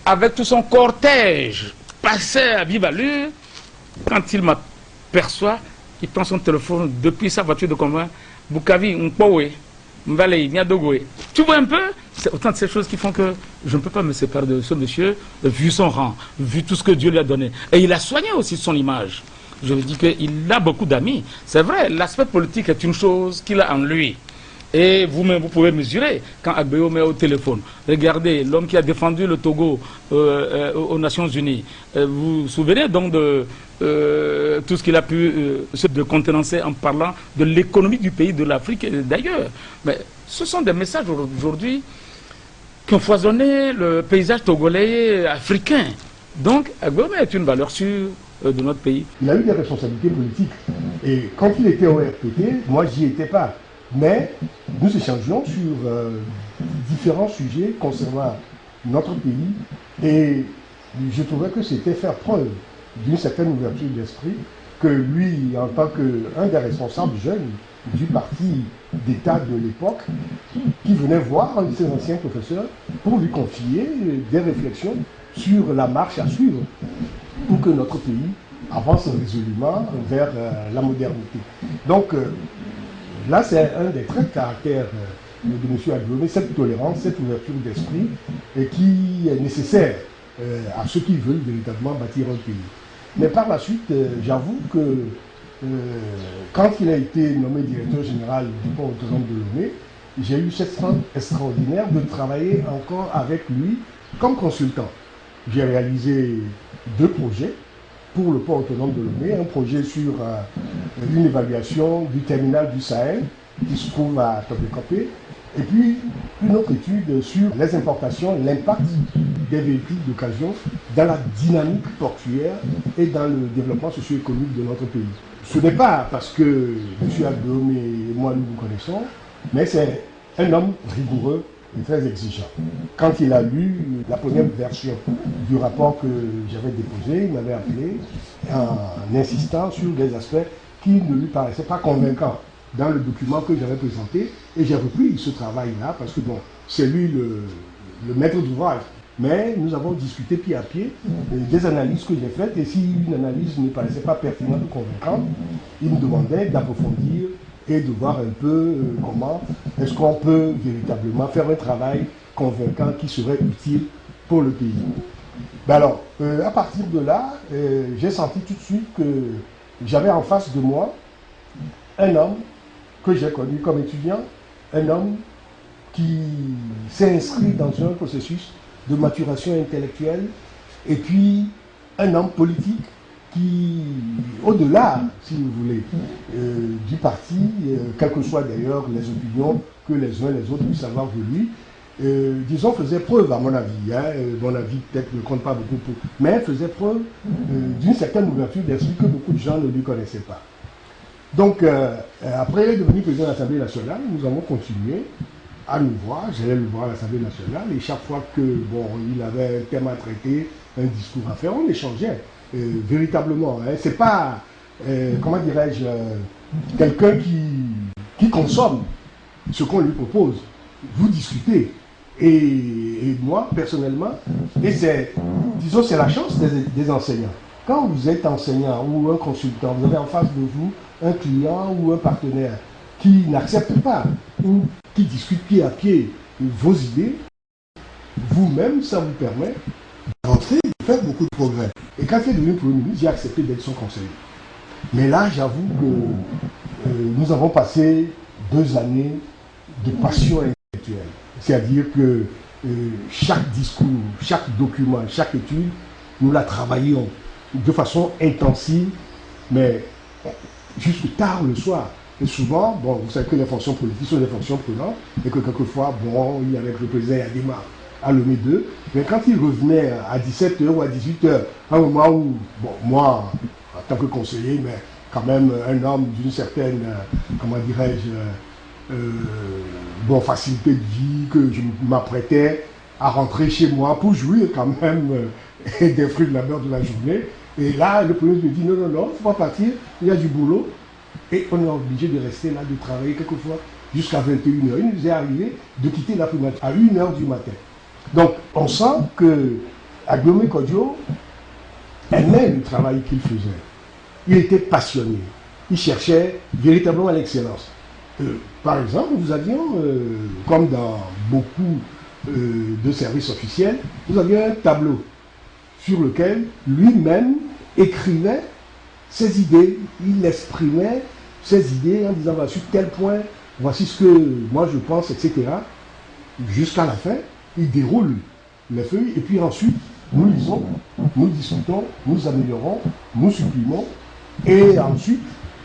Speaker 7: avec tout son cortège, passait à vive allure, quand il m'aperçoit, il prend son téléphone depuis sa voiture de convoi, Bukavi, Nkpowe, Mvalei, Niadogoe. Tu vois un peu? C'est autant de ces choses qui font que je ne peux pas me séparer de ce monsieur, vu son rang, vu tout ce que Dieu lui a donné. Et il a soigné aussi son image. Je veux dire qu'il a beaucoup d'amis. C'est vrai, l'aspect politique est une chose qu'il a en lui. Et vous-même, vous pouvez mesurer quand Agbeyome est au téléphone. Regardez, l'homme qui a défendu le Togo aux Nations Unies. Vous vous souvenez donc de tout ce qu'il a pu se contenancer en parlant de l'économie du pays, de l'Afrique et d'ailleurs. Mais ce sont des messages aujourd'hui qui ont foisonné le paysage togolais africain. Donc, Agbeyome est une valeur sûre de notre pays.
Speaker 8: Il a eu des responsabilités politiques. Et quand il était au RPT, moi, j'y étais pas. Mais nous échangeons sur différents sujets concernant notre pays et je trouvais que c'était faire preuve d'une certaine ouverture d'esprit que lui, en tant qu'un des responsables jeunes du parti d'État de l'époque, qui venait voir un de ses anciens professeurs pour lui confier des réflexions sur la marche à suivre pour que notre pays avance résolument vers la modernité. Donc, là, c'est un des traits de caractère de M. Agbeyome, cette tolérance, cette ouverture d'esprit qui est nécessaire à ceux qui veulent véritablement bâtir un pays. Mais par la suite, j'avoue que quand il a été nommé directeur général du port autonome de Lomé, j'ai eu cette chance extraordinaire de travailler encore avec lui comme consultant. J'ai réalisé 2 projets pour le port autonome de Lomé, un projet sur une évaluation du terminal du Sahel qui se trouve à Tobé-Copé, et puis une autre étude sur les importations, l'impact des véhicules d'occasion dans la dynamique portuaire et dans le développement socio-économique de notre pays. Ce n'est pas parce que M. Agbeyome et moi nous nous connaissons, mais c'est un homme rigoureux et très exigeant. Quand il a lu la première version du rapport que j'avais déposé, il m'avait appelé en insistant sur des aspects qui ne lui paraissaient pas convaincants dans le document que j'avais présenté, et j'ai repris ce travail-là parce que bon, c'est lui le maître d'ouvrage. mais nous avons discuté pied à pied des analyses que j'ai faites, et si une analyse ne paraissait pas pertinente ou convaincante, il me demandait d'approfondir et de voir un peu comment est-ce qu'on peut véritablement faire un travail convaincant qui serait utile pour le pays. Ben alors, à partir de là, j'ai senti tout de suite que j'avais en face de moi un homme que j'ai connu comme étudiant, un homme qui s'est inscrit dans un processus de maturation intellectuelle, et puis un homme politique qui, au-delà, si vous voulez, du parti, quelles que soient d'ailleurs les opinions que les uns et les autres puissent avoir de lui, disons, faisait preuve, à mon avis, mon avis peut-être ne compte pas beaucoup, mais faisait preuve d'une certaine ouverture d'esprit que beaucoup de gens ne lui connaissaient pas. Donc, après devenir président de l'Assemblée nationale, nous avons continué à nous voir. J'allais le voir à l'Assemblée nationale, et chaque fois que, bon, il avait un thème à traiter, un discours à faire, on échangeait, véritablement. Hein. C'est pas, comment dirais-je, quelqu'un qui consomme ce qu'on lui propose. Vous discutez. Et moi, personnellement, et c'est, disons, c'est la chance des enseignants. Quand vous êtes enseignant ou un consultant, vous avez en face de vous un client ou un partenaire qui n'accepte pas ou qui discute pied à pied vos idées, vous-même, ça vous permet d'avancer, de faire beaucoup de progrès. Et quand il est devenu Premier ministre, j'ai accepté d'être son conseiller. Mais là, j'avoue que nous avons passé 2 années de passion intellectuelle. C'est-à-dire que chaque discours, chaque document, chaque étude, nous la travaillions de façon intensive, mais jusque tard le soir. Et souvent, bon, vous savez que les fonctions politiques sont des fonctions prenantes, et que quelquefois, bon, il y avait le président Yadema à Lomé 2, mais quand il revenait à 17h ou à 18h, à un moment où, bon, moi, en tant que conseiller, mais quand même un homme d'une certaine, comment dirais-je, bon, facilité de vie, que je m'apprêtais à rentrer chez moi pour jouir quand même des fruits de la labeur de la journée. Et là, le premier me dit non, non, non, il ne faut pas partir, il y a du boulot. Et on est obligé de rester là, de travailler quelquefois jusqu'à 21h. Il nous est arrivé de quitter la primature à 1h du matin. Donc, on sent que Agbome Kodjo aimait le travail qu'il faisait. Il était passionné. Il cherchait véritablement l'excellence. Par exemple, nous avions, comme dans beaucoup de services officiels, nous avions un tableau sur lequel lui-même écrivait ses idées. Il exprimait ses idées en disant, voici tel point, voici ce que moi je pense, etc. Jusqu'à la fin, il déroule les feuilles, et puis ensuite, nous lisons, nous discutons, nous améliorons, nous supprimons, et ensuite,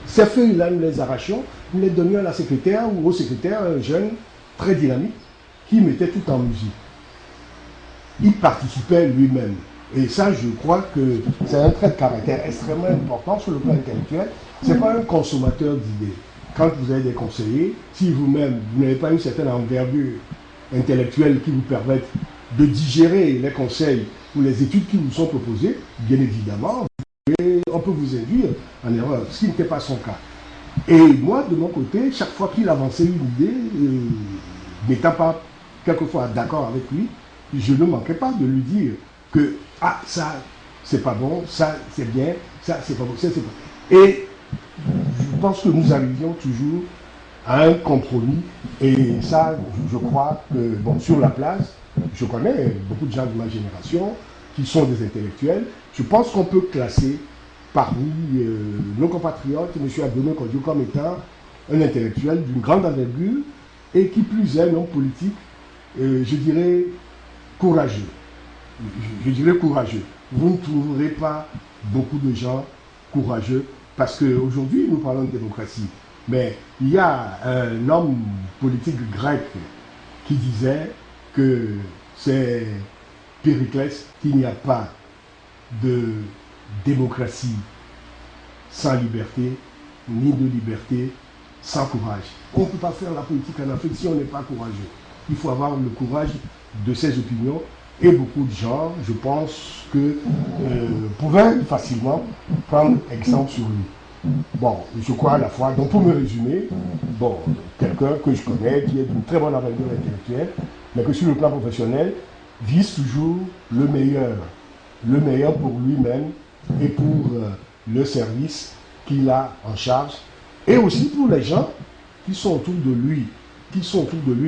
Speaker 8: ces feuilles-là, nous les arrachions, nous les donnions à la secrétaire ou au secrétaire, un jeune très dynamique, qui mettait tout en musique. Il participait lui-même. Et ça, je crois que c'est un trait de caractère extrêmement important sur le plan intellectuel. Ce n'est pas un consommateur d'idées. Quand vous avez des conseillers, si vous-même, vous n'avez pas une certaine envergure intellectuelle qui vous permette de digérer les conseils ou les études qui vous sont proposées, bien évidemment, on peut vous induire en erreur, ce qui n'était pas son cas. Et moi, de mon côté, chaque fois qu'il avançait une idée, n'étant pas quelquefois d'accord avec lui, je ne manquais pas de lui dire que ah, ça, c'est pas bon, ça, c'est bien, ça, c'est pas bon, ça, c'est pas. Et je pense que nous arrivions toujours à un compromis. Et ça, je crois que, bon, sur la place, je connais beaucoup de gens de ma génération qui sont des intellectuels. Je pense qu'on peut classer parmi nos compatriotes M. Agbome Kodjo comme étant un intellectuel d'une grande envergure et qui plus est un homme politique, je dirais, courageux. Je dirais courageux. Vous ne trouverez pas beaucoup de gens courageux parce qu'aujourd'hui, nous parlons de démocratie. Mais il y a un homme politique grec qui disait que c'est Périclès qu'il n'y a pas de démocratie sans liberté, ni de liberté sans courage. On ne peut pas faire la politique en Afrique si on n'est pas courageux. Il faut avoir le courage de ses opinions. Et beaucoup de gens, je pense, pouvaient facilement prendre exemple sur lui. Bon, je crois à la fois, donc pour me résumer, bon, quelqu'un que je connais, qui est d'une très bonne envergure intellectuelle, mais que sur le plan professionnel, vise toujours le meilleur pour lui-même et pour le service qu'il a en charge, et aussi pour les gens qui sont autour de lui,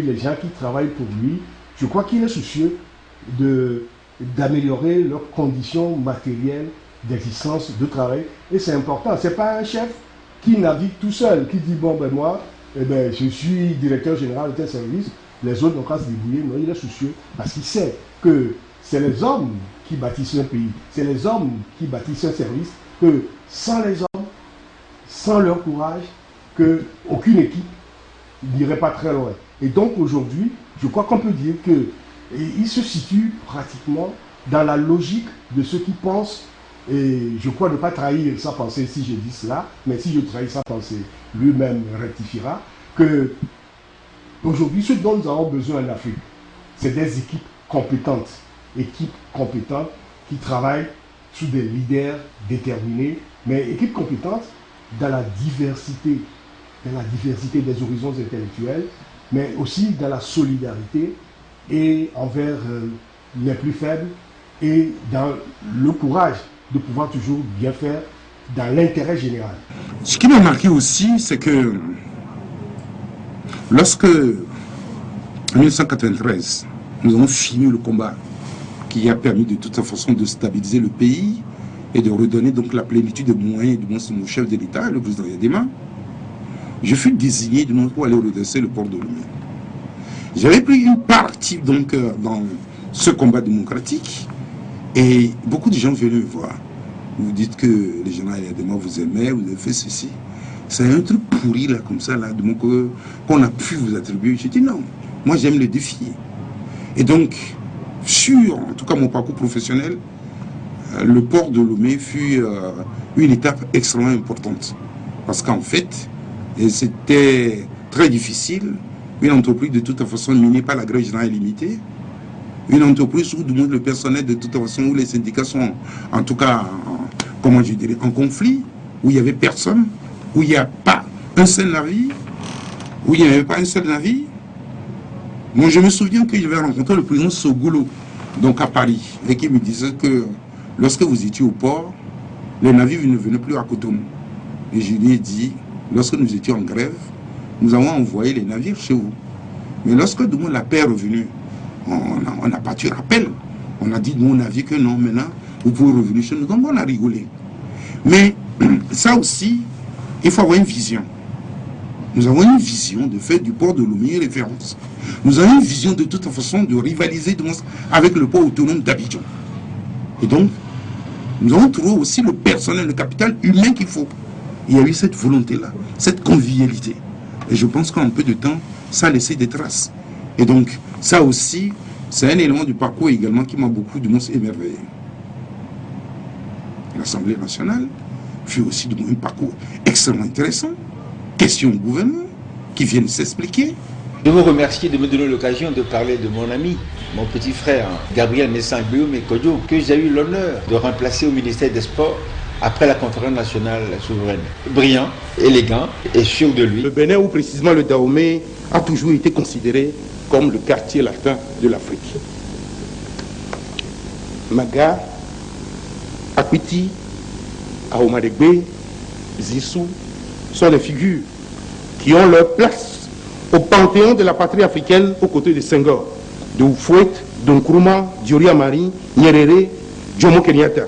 Speaker 8: les gens qui travaillent pour lui. Je crois qu'il est soucieux d'améliorer leurs conditions matérielles d'existence, de travail, et c'est important. C'est pas un chef qui navigue tout seul, qui dit bon ben moi, je suis directeur général de tel service, les autres n'ont qu'à se débrouiller. Non, il est soucieux parce qu'il sait que c'est les hommes qui bâtissent un pays, c'est les hommes qui bâtissent un service, que sans les hommes, sans leur courage, qu'aucune équipe n'irait pas très loin. Et donc aujourd'hui, je crois qu'on peut dire qu'il se situe pratiquement dans la logique de ceux qui pensent, et je crois ne pas trahir sa pensée si je dis cela, mais si je trahis sa pensée, lui-même rectifiera, que aujourd'hui, ce dont nous avons besoin en Afrique, c'est des équipes compétentes qui travaillent sous des leaders déterminés, mais équipes compétentes dans la diversité des horizons intellectuels, mais aussi dans la solidarité et envers les plus faibles, et dans le courage de pouvoir toujours bien faire dans l'intérêt général.
Speaker 2: Ce qui m'a marqué aussi, c'est que lorsque, en 1993, nous avons fini le combat qui a permis de toute façon de stabiliser le pays et de redonner donc la plénitude des moyens du chef de l'État, le président Yadema, je fus désigné pour aller redresser le port de Lomé. J'avais pris une partie donc dans ce combat démocratique, et beaucoup de gens venaient me voir. Vous dites que les généraux Yadema vous aimaient, vous avez fait ceci. C'est un truc pourri là, comme ça, là, qu'on a pu vous attribuer. J'ai dit non, moi j'aime le défier. Et donc, en tout cas mon parcours professionnel, le port de Lomé fut une étape extrêmement importante. Parce qu'en fait, c'était très difficile. Une entreprise de toute façon menée par la grève générale limitée, une entreprise où le personnel de toute façon, où les syndicats sont en tout cas, comment je dirais, en conflit, où il n'y avait personne, où il n'y a pas un seul navire, où il n'y avait pas un seul navire. Moi je me souviens que j'avais rencontré le président Sogolo, donc à Paris, et qui me disait que lorsque vous étiez au port, les navires ne venaient plus à Cotonou. Et je lui ai dit, lorsque nous étions en grève, nous avons envoyé les navires chez vous. Mais lorsque la paix est revenue, on n'a pas tué rappel. On a dit, nous, on a vu que non, maintenant, vous pouvez revenir chez nous. Donc, on a rigolé. Mais ça aussi, il faut avoir une vision. Nous avons une vision de faire du port de Lomé une référence. Nous avons une vision de toute façon de rivaliser avec le port autonome d'Abidjan. Et donc, nous avons trouvé aussi le personnel, le capital humain qu'il faut. Il y a eu cette volonté-là, cette convivialité. Et je pense qu'en peu de temps, ça a laissé des traces. Et donc, ça aussi, c'est un élément du parcours également qui m'a beaucoup émerveillé. L'Assemblée nationale fut aussi un parcours extrêmement intéressant. Questions au gouvernement qui viennent s'expliquer.
Speaker 11: Je vous remercie de me donner l'occasion de parler de mon ami, mon petit frère, Gabriel Messin-Aguiyo-Mekodjo, que j'ai eu l'honneur de remplacer au ministère des Sports après la conférence nationale souveraine. Brillant, élégant et sûr de lui.
Speaker 12: Le Bénin, ou précisément le Dahomey, a toujours été considéré comme le quartier latin de l'Afrique. Maga, Akwiti, Aomadegbe, Zissou sont des figures qui ont leur place au panthéon de la patrie africaine aux côtés de Senghor, de Houphouët, de Nkrumah, Diori Amari, Nyerere, Jomo Kenyatta.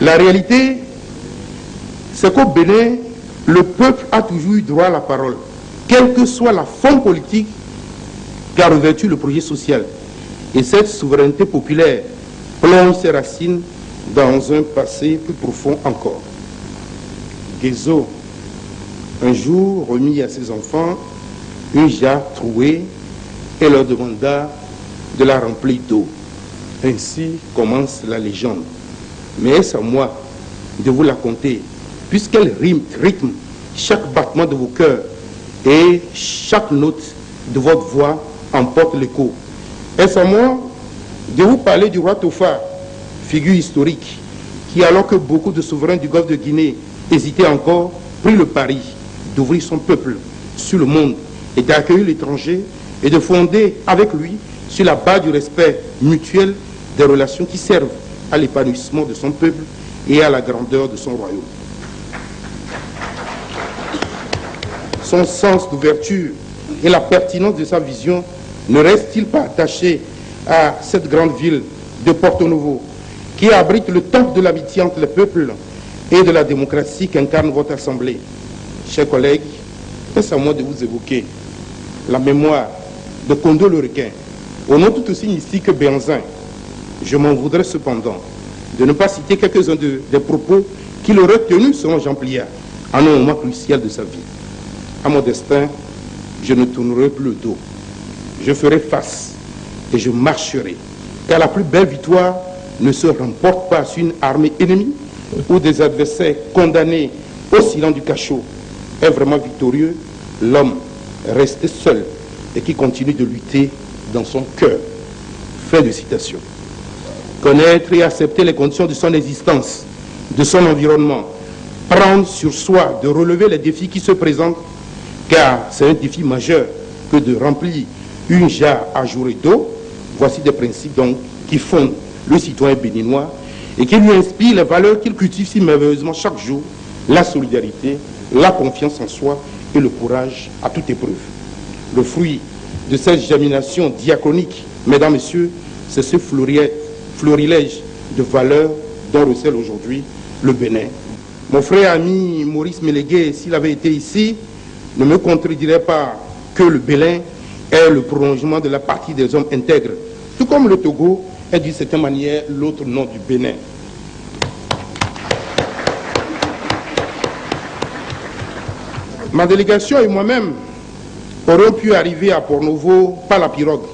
Speaker 12: La réalité, c'est qu'au Bénin, le peuple a toujours eu droit à la parole, quelle que soit la forme politique qu'a revêtu le projet social. Et cette souveraineté populaire plonge ses racines dans un passé plus profond encore. Guézo, un jour, remit à ses enfants une jarre trouée et leur demanda de la remplir d'eau. Ainsi commence la légende. Mais est-ce à moi de vous la conter, puisqu'elle rythme chaque battement de vos cœurs et chaque note de votre voix emporte l'écho. Est-ce à moi de vous parler du roi Tofa, figure historique, qui, alors que beaucoup de souverains du golfe de Guinée hésitaient encore, prit le pari d'ouvrir son peuple sur le monde et d'accueillir l'étranger et de fonder avec lui, sur la base du respect mutuel, des relations qui servent à l'épanouissement de son peuple et à la grandeur de son royaume. Son sens d'ouverture et la pertinence de sa vision ne restent-ils pas attachés à cette grande ville de Porto Novo, qui abrite le temple de l'amitié entre les peuples et de la démocratie qu'incarne votre assemblée? Chers collègues, c'est à moi de vous évoquer la mémoire de Kondo le requin, au nom tout aussi ici que Béanzin. Je m'en voudrais cependant de ne pas citer quelques-uns des propos qu'il aurait tenus selon Jean Pliat en un moment crucial de sa vie. À mon destin, je ne tournerai plus le dos. Je ferai face et je marcherai. Car la plus belle victoire ne se remporte pas sur une armée ennemie ou des adversaires condamnés au silence du cachot. Est vraiment victorieux l'homme resté seul et qui continue de lutter dans son cœur. Fin de citation. Connaître et accepter les conditions de son existence, de son environnement, prendre sur soi de relever les défis qui se présentent, car c'est un défi majeur que de remplir une jarre ajourée d'eau. Voici des principes donc qui fondent le citoyen béninois et qui lui inspirent les valeurs qu'il cultive si merveilleusement chaque jour: la solidarité, la confiance en soi et le courage à toute épreuve. Le fruit de cette germination diachronique, mesdames, messieurs, c'est ce florilège de valeurs dont recèle aujourd'hui le Bénin. Mon frère ami Maurice Mélégué, s'il avait été ici, ne me contredirait pas que le Bénin est le prolongement de la partie des hommes intègres, tout comme le Togo est d'une certaine manière l'autre nom du Bénin. Ma délégation et moi-même aurions pu arriver à Porto Novo par la pirogue.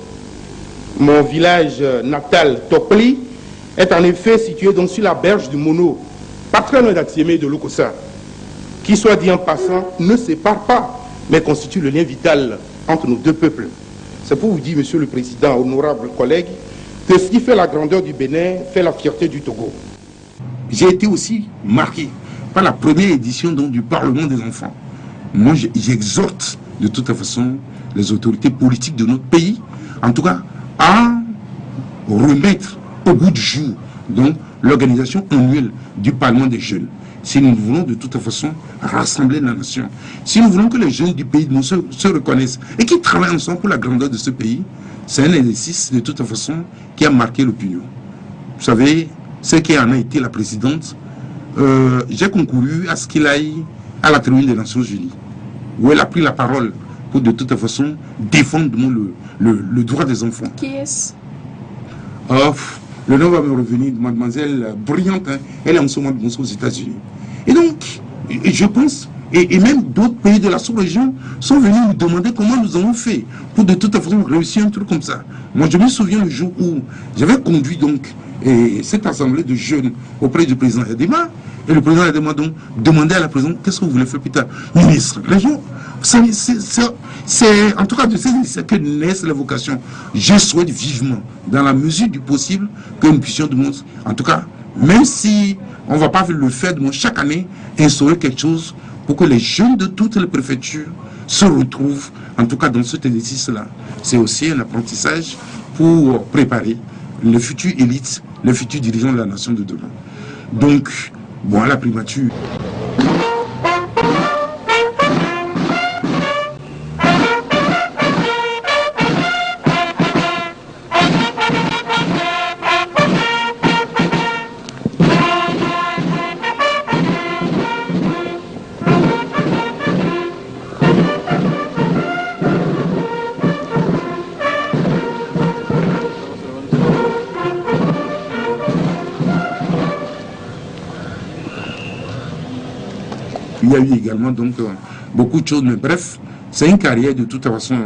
Speaker 12: Mon village natal, Tokpli, est en effet situé donc sur la berge du Mono, pas très loin d'Atiémé et de Lokossa, qui, soit dit en passant, ne sépare pas, mais constitue le lien vital entre nos deux peuples. C'est pour vous dire, Monsieur le Président, honorables collègues, que ce qui fait la grandeur du Bénin fait la fierté du Togo.
Speaker 2: J'ai été aussi marqué par la première édition donc, du Parlement des enfants. Moi, j'exhorte de toute façon les autorités politiques de notre pays, en tout cas, à remettre au bout du jour donc l'organisation annuelle du Parlement des jeunes. Si nous voulons de toute façon rassembler la nation, si nous voulons que les jeunes du pays nous se reconnaissent et qu'ils travaillent ensemble pour la grandeur de ce pays, c'est un exercice de toute façon qui a marqué l'opinion. Vous savez, ce qui en a été la présidente, j'ai concouru à ce qu'il aille à la tribune des Nations Unies, où elle a pris la parole pour de toute façon défendre le droit des enfants.
Speaker 1: Qui est-ce?
Speaker 2: Le nom va me revenir, mademoiselle brillante, hein, elle est en ce moment aux États-Unis. Et donc, je pense, et même d'autres pays de la sous-région sont venus nous demander comment nous avons fait pour de toute façon réussir un truc comme ça. Moi, je me souviens le jour où j'avais conduit donc cette assemblée de jeunes auprès du président Adema, et le président Adema donc demandait à la présidente: qu'est-ce que vous voulez faire plus tard? Ministre, les gens, c'est en tout cas de ces initiatives que naissent les vocations. Je souhaite vivement, dans la mesure du possible, que nous puissions, en tout cas, même si on ne va pas le faire chaque année, instaurer quelque chose pour que les jeunes de toutes les préfectures se retrouvent, en tout cas dans cet exercice-là. C'est aussi un apprentissage pour préparer les futures élites, les futurs dirigeants de la nation de demain. Donc, bon, à la primature. Il y a eu également donc beaucoup de choses, mais bref, c'est une carrière de toute façon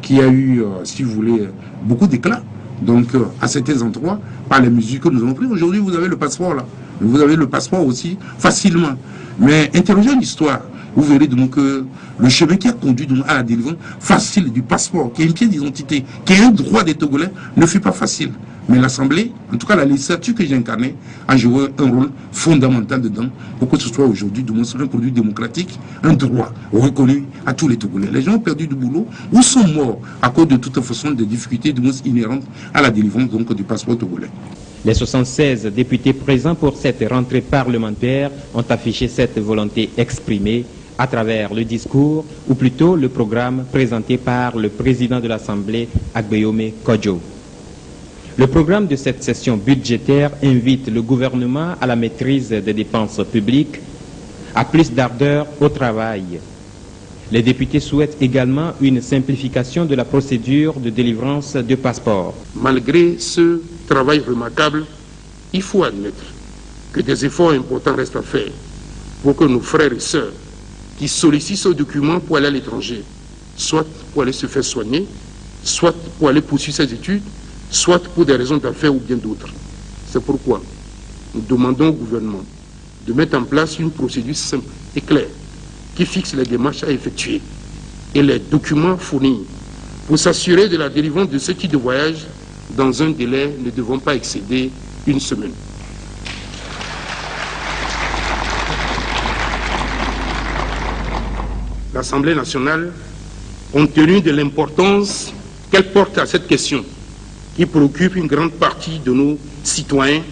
Speaker 2: qui a eu, si vous voulez, beaucoup d'éclat. Donc à certains endroits, par les mesures que nous avons prises. Aujourd'hui, vous avez le passeport là. Vous avez le passeport aussi facilement. Mais interrogez l'histoire, vous verrez donc que le chemin qui a conduit donc, à la délivrance facile du passeport, qui est une pièce d'identité, qui est un droit des Togolais, ne fut pas facile. Mais l'Assemblée, en tout cas la législature que j'ai incarnée, a joué un rôle fondamental dedans pour que ce soit aujourd'hui un produit démocratique, un droit reconnu à tous les Togolais. Les gens ont perdu du boulot ou sont morts à cause de toute façon des difficultés inhérentes à la délivrance donc, du passeport togolais.
Speaker 13: Les 76 députés présents pour cette rentrée parlementaire ont affiché cette volonté exprimée à travers le discours, ou plutôt le programme présenté par le président de l'Assemblée, Agbeyome Kodjo. Le programme de cette session budgétaire invite le gouvernement à la maîtrise des dépenses publiques, à plus d'ardeur au travail. Les députés souhaitent également une simplification de la procédure de délivrance de passeports.
Speaker 12: Malgré ce travail remarquable, il faut admettre que des efforts importants restent à faire pour que nos frères et sœurs qui sollicitent ce document pour aller à l'étranger, soit pour aller se faire soigner, soit pour aller poursuivre ses études, soit pour des raisons d'affaires ou bien d'autres. C'est pourquoi nous demandons au gouvernement de mettre en place une procédure simple et claire qui fixe les démarches à effectuer et les documents fournis pour s'assurer de la délivrance de ce type de voyage dans un délai ne devant pas excéder une semaine. L'Assemblée nationale, compte tenu de l'importance qu'elle porte à cette question, qui préoccupe une grande partie de nos citoyens,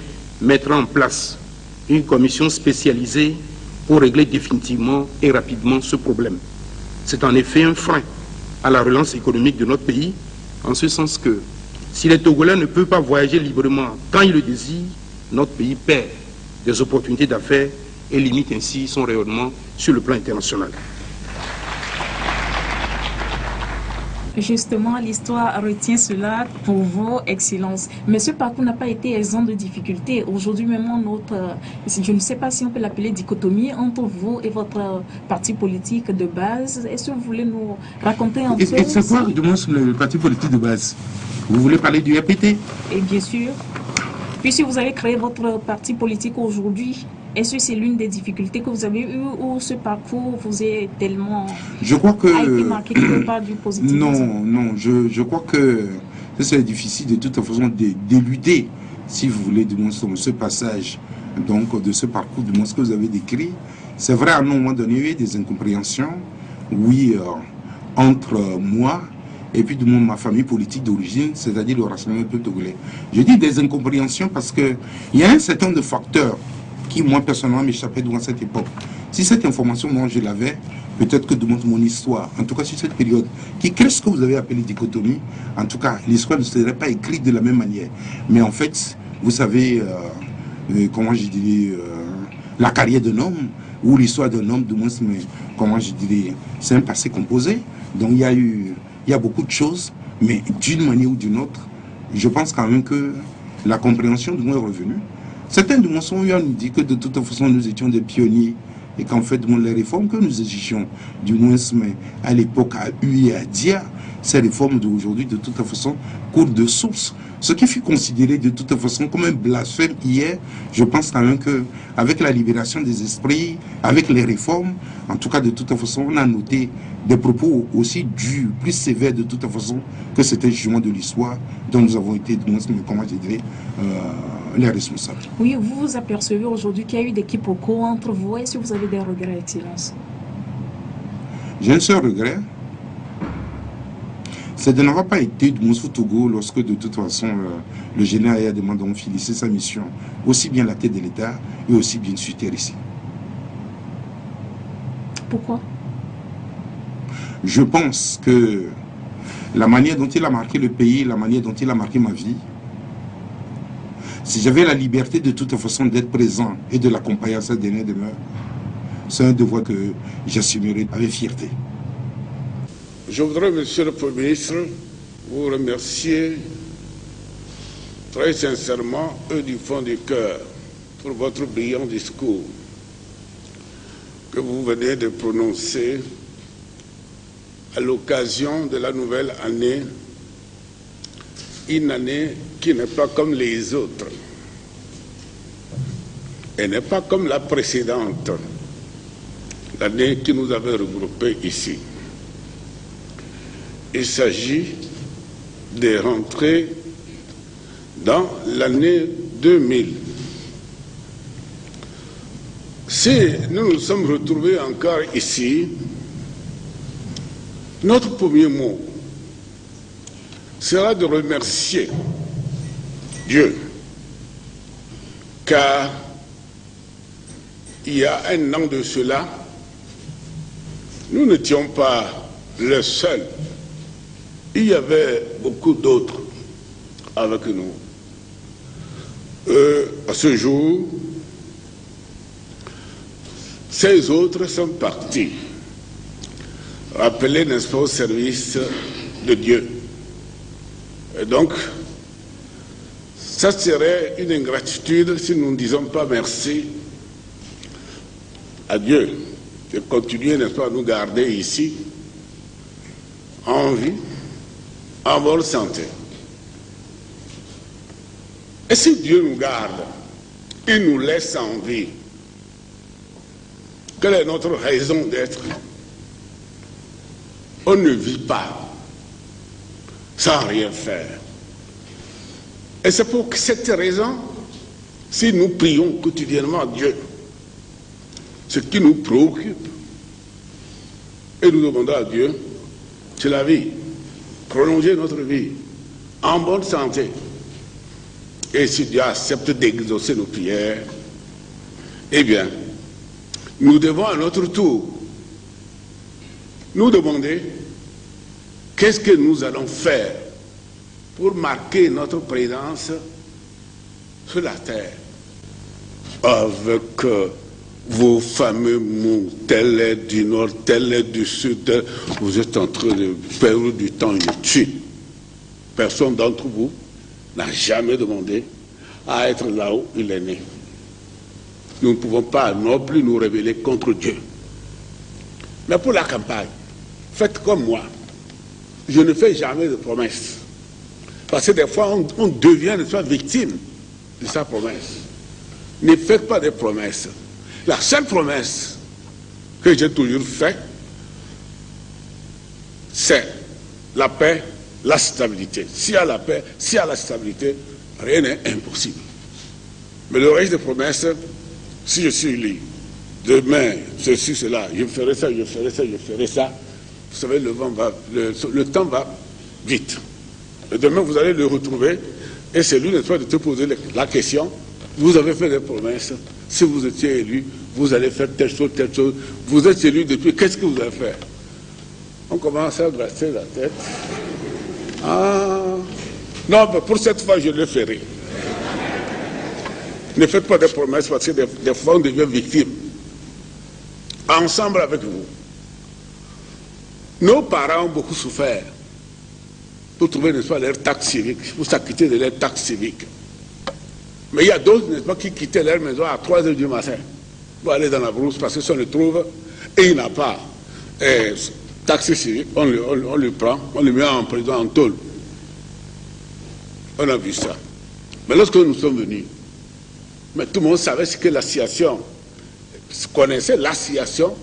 Speaker 12: mettra en place une commission spécialisée pour régler définitivement et rapidement ce problème. C'est en effet un frein à la relance économique de notre pays, en ce sens que si les Togolais ne peuvent pas voyager librement quand ils le désirent, notre pays perd des opportunités d'affaires et limite ainsi son rayonnement sur le plan international.
Speaker 1: Justement, l'histoire retient cela pour vos excellences. Mais ce parcours n'a pas été exempt de difficultés. Aujourd'hui, même je ne sais pas si on peut l'appeler dichotomie entre vous et votre parti politique de base. Est-ce que vous voulez nous raconter un peu?
Speaker 2: Et c'est quoi, le parti politique de base? Vous voulez parler du RPT?
Speaker 1: Et bien sûr. Puisque vous avez créé votre parti politique aujourd'hui, est-ce que c'est l'une des difficultés que vous avez eues ou ce parcours vous est tellement...
Speaker 2: Je crois que...
Speaker 1: a été marqué quelque part du positivisme?
Speaker 2: Non, je crois que c'est difficile de toute façon d'éluder, si vous voulez, ce passage donc, de ce parcours, de ce que vous avez décrit. C'est vrai, à un moment donné, il y a eu des incompréhensions, oui, entre moi et puis ma famille politique d'origine, c'est-à-dire le Rassemblement togolais. Je dis des incompréhensions parce qu'il y a un certain nombre de facteurs qui, moi, personnellement, m'échappait durant cette époque. Si cette information, moi, je l'avais, peut-être que de mon histoire, en tout cas sur cette période, qui crée ce que vous avez appelé dichotomie, en tout cas, l'histoire ne serait pas écrite de la même manière. Mais en fait, vous savez, comment je dirais, la carrière d'un homme, ou l'histoire d'un homme, mais comment je dirais, c'est un passé composé. Donc il y a beaucoup de choses, mais d'une manière ou d'une autre, je pense quand même que la compréhension de moi est revenue. Certains de moi sont venus nous dire que de toute façon nous étions des pionniers et qu'en fait les réformes que nous exigeons, du moins mais à l'époque à UI et à Dia, ces réformes d'aujourd'hui de toute façon courent de source. Ce qui fut considéré de toute façon comme un blasphème hier, je pense quand même qu'avec la libération des esprits, avec les réformes, en tout cas de toute façon, on a noté des propos aussi durs, plus sévères de toute façon que c'était justement de l'histoire dont nous avons été, comment je dirais, les responsables.
Speaker 1: Oui, vous vous apercevez aujourd'hui qu'il y a eu des quiproquos entre vous. Est-ce que vous avez des regrets, Excellence?
Speaker 2: J'ai un seul regret. C'est de n'avoir pas été de Moussou Togo lorsque de toute façon le général a demandé de finir sa mission, aussi bien la tête de l'État et aussi bien sur terre ici.
Speaker 1: Pourquoi?
Speaker 2: Je pense que la manière dont il a marqué le pays, la manière dont il a marqué ma vie, si j'avais la liberté de toute façon d'être présent et de l'accompagner à sa dernière demeure, c'est un devoir que j'assumerai avec fierté.
Speaker 14: Je voudrais, Monsieur le Premier ministre, vous remercier très sincèrement et du fond du cœur pour votre brillant discours que vous venez de prononcer à l'occasion de la nouvelle année, une année qui n'est pas comme les autres et n'est pas comme la précédente, l'année qui nous avait regroupés ici. Il s'agit des rentrées dans l'année 2000. Si nous nous sommes retrouvés encore ici, notre premier mot sera de remercier Dieu, car il y a un an de cela, nous n'étions pas les seuls. Il y avait beaucoup d'autres avec nous. À ce jour, ces autres sont partis, rappelés, n'est-ce pas, au service de Dieu. Et donc, ça serait une ingratitude si nous ne disons pas merci à Dieu de continuer, n'est-ce pas, à nous garder ici, en vie, en bonne santé. Et si Dieu nous garde, il nous laisse en vie, quelle est notre raison d'être? On ne vit pas sans rien faire. Et c'est pour cette raison, si nous prions quotidiennement Dieu, ce qui nous préoccupe, et nous demandons à Dieu, c'est la vie, prolonger notre vie en bonne santé. Et si Dieu accepte d'exaucer nos prières, eh bien, nous devons à notre tour nous demander qu'est-ce que nous allons faire pour marquer notre présence sur la terre avec vos fameux mots, tel est du nord, tel est du sud, vous êtes en train de perdre du temps inutile. Personne d'entre vous n'a jamais demandé à être là où il est né. Nous ne pouvons pas non plus nous révéler contre Dieu. Mais pour la campagne, faites comme moi. Je ne fais jamais de promesses. Parce que des fois, on devient victime de sa promesse. Ne faites pas de promesses. La seule promesse que j'ai toujours faite, c'est la paix, la stabilité. S'il y a la paix, s'il y a la stabilité, rien n'est impossible. Mais le reste des promesses, si je suis élu, demain, ceci, cela, je ferai ça, je ferai ça, je ferai ça, vous savez, le temps va vite. Et demain, vous allez le retrouver, et c'est lui, n'est-ce pas, de te poser la question, vous avez fait des promesses, si vous étiez élu, vous allez faire telle chose, vous êtes élu depuis, qu'est-ce que vous avez fait? On commence à brasser la tête. Ah, non, mais pour cette fois, je le ferai. Ne faites pas des promesses parce que des fois on devient victime. Ensemble avec vous. Nos parents ont beaucoup souffert pour trouver, n'est-ce pas, leur taxe civique, pour s'acquitter de leur taxe civique. Mais il y a d'autres, n'est-ce pas, qui quittaient leur maison à 3 h du matin pour aller dans la brousse parce que ça on le trouve et il n'a pas taxe civique, on le prend, on le met en prison, en tôle. On a vu ça. Mais lorsque nous sommes venus, mais tout le monde savait ce que l'association, connaissait l'association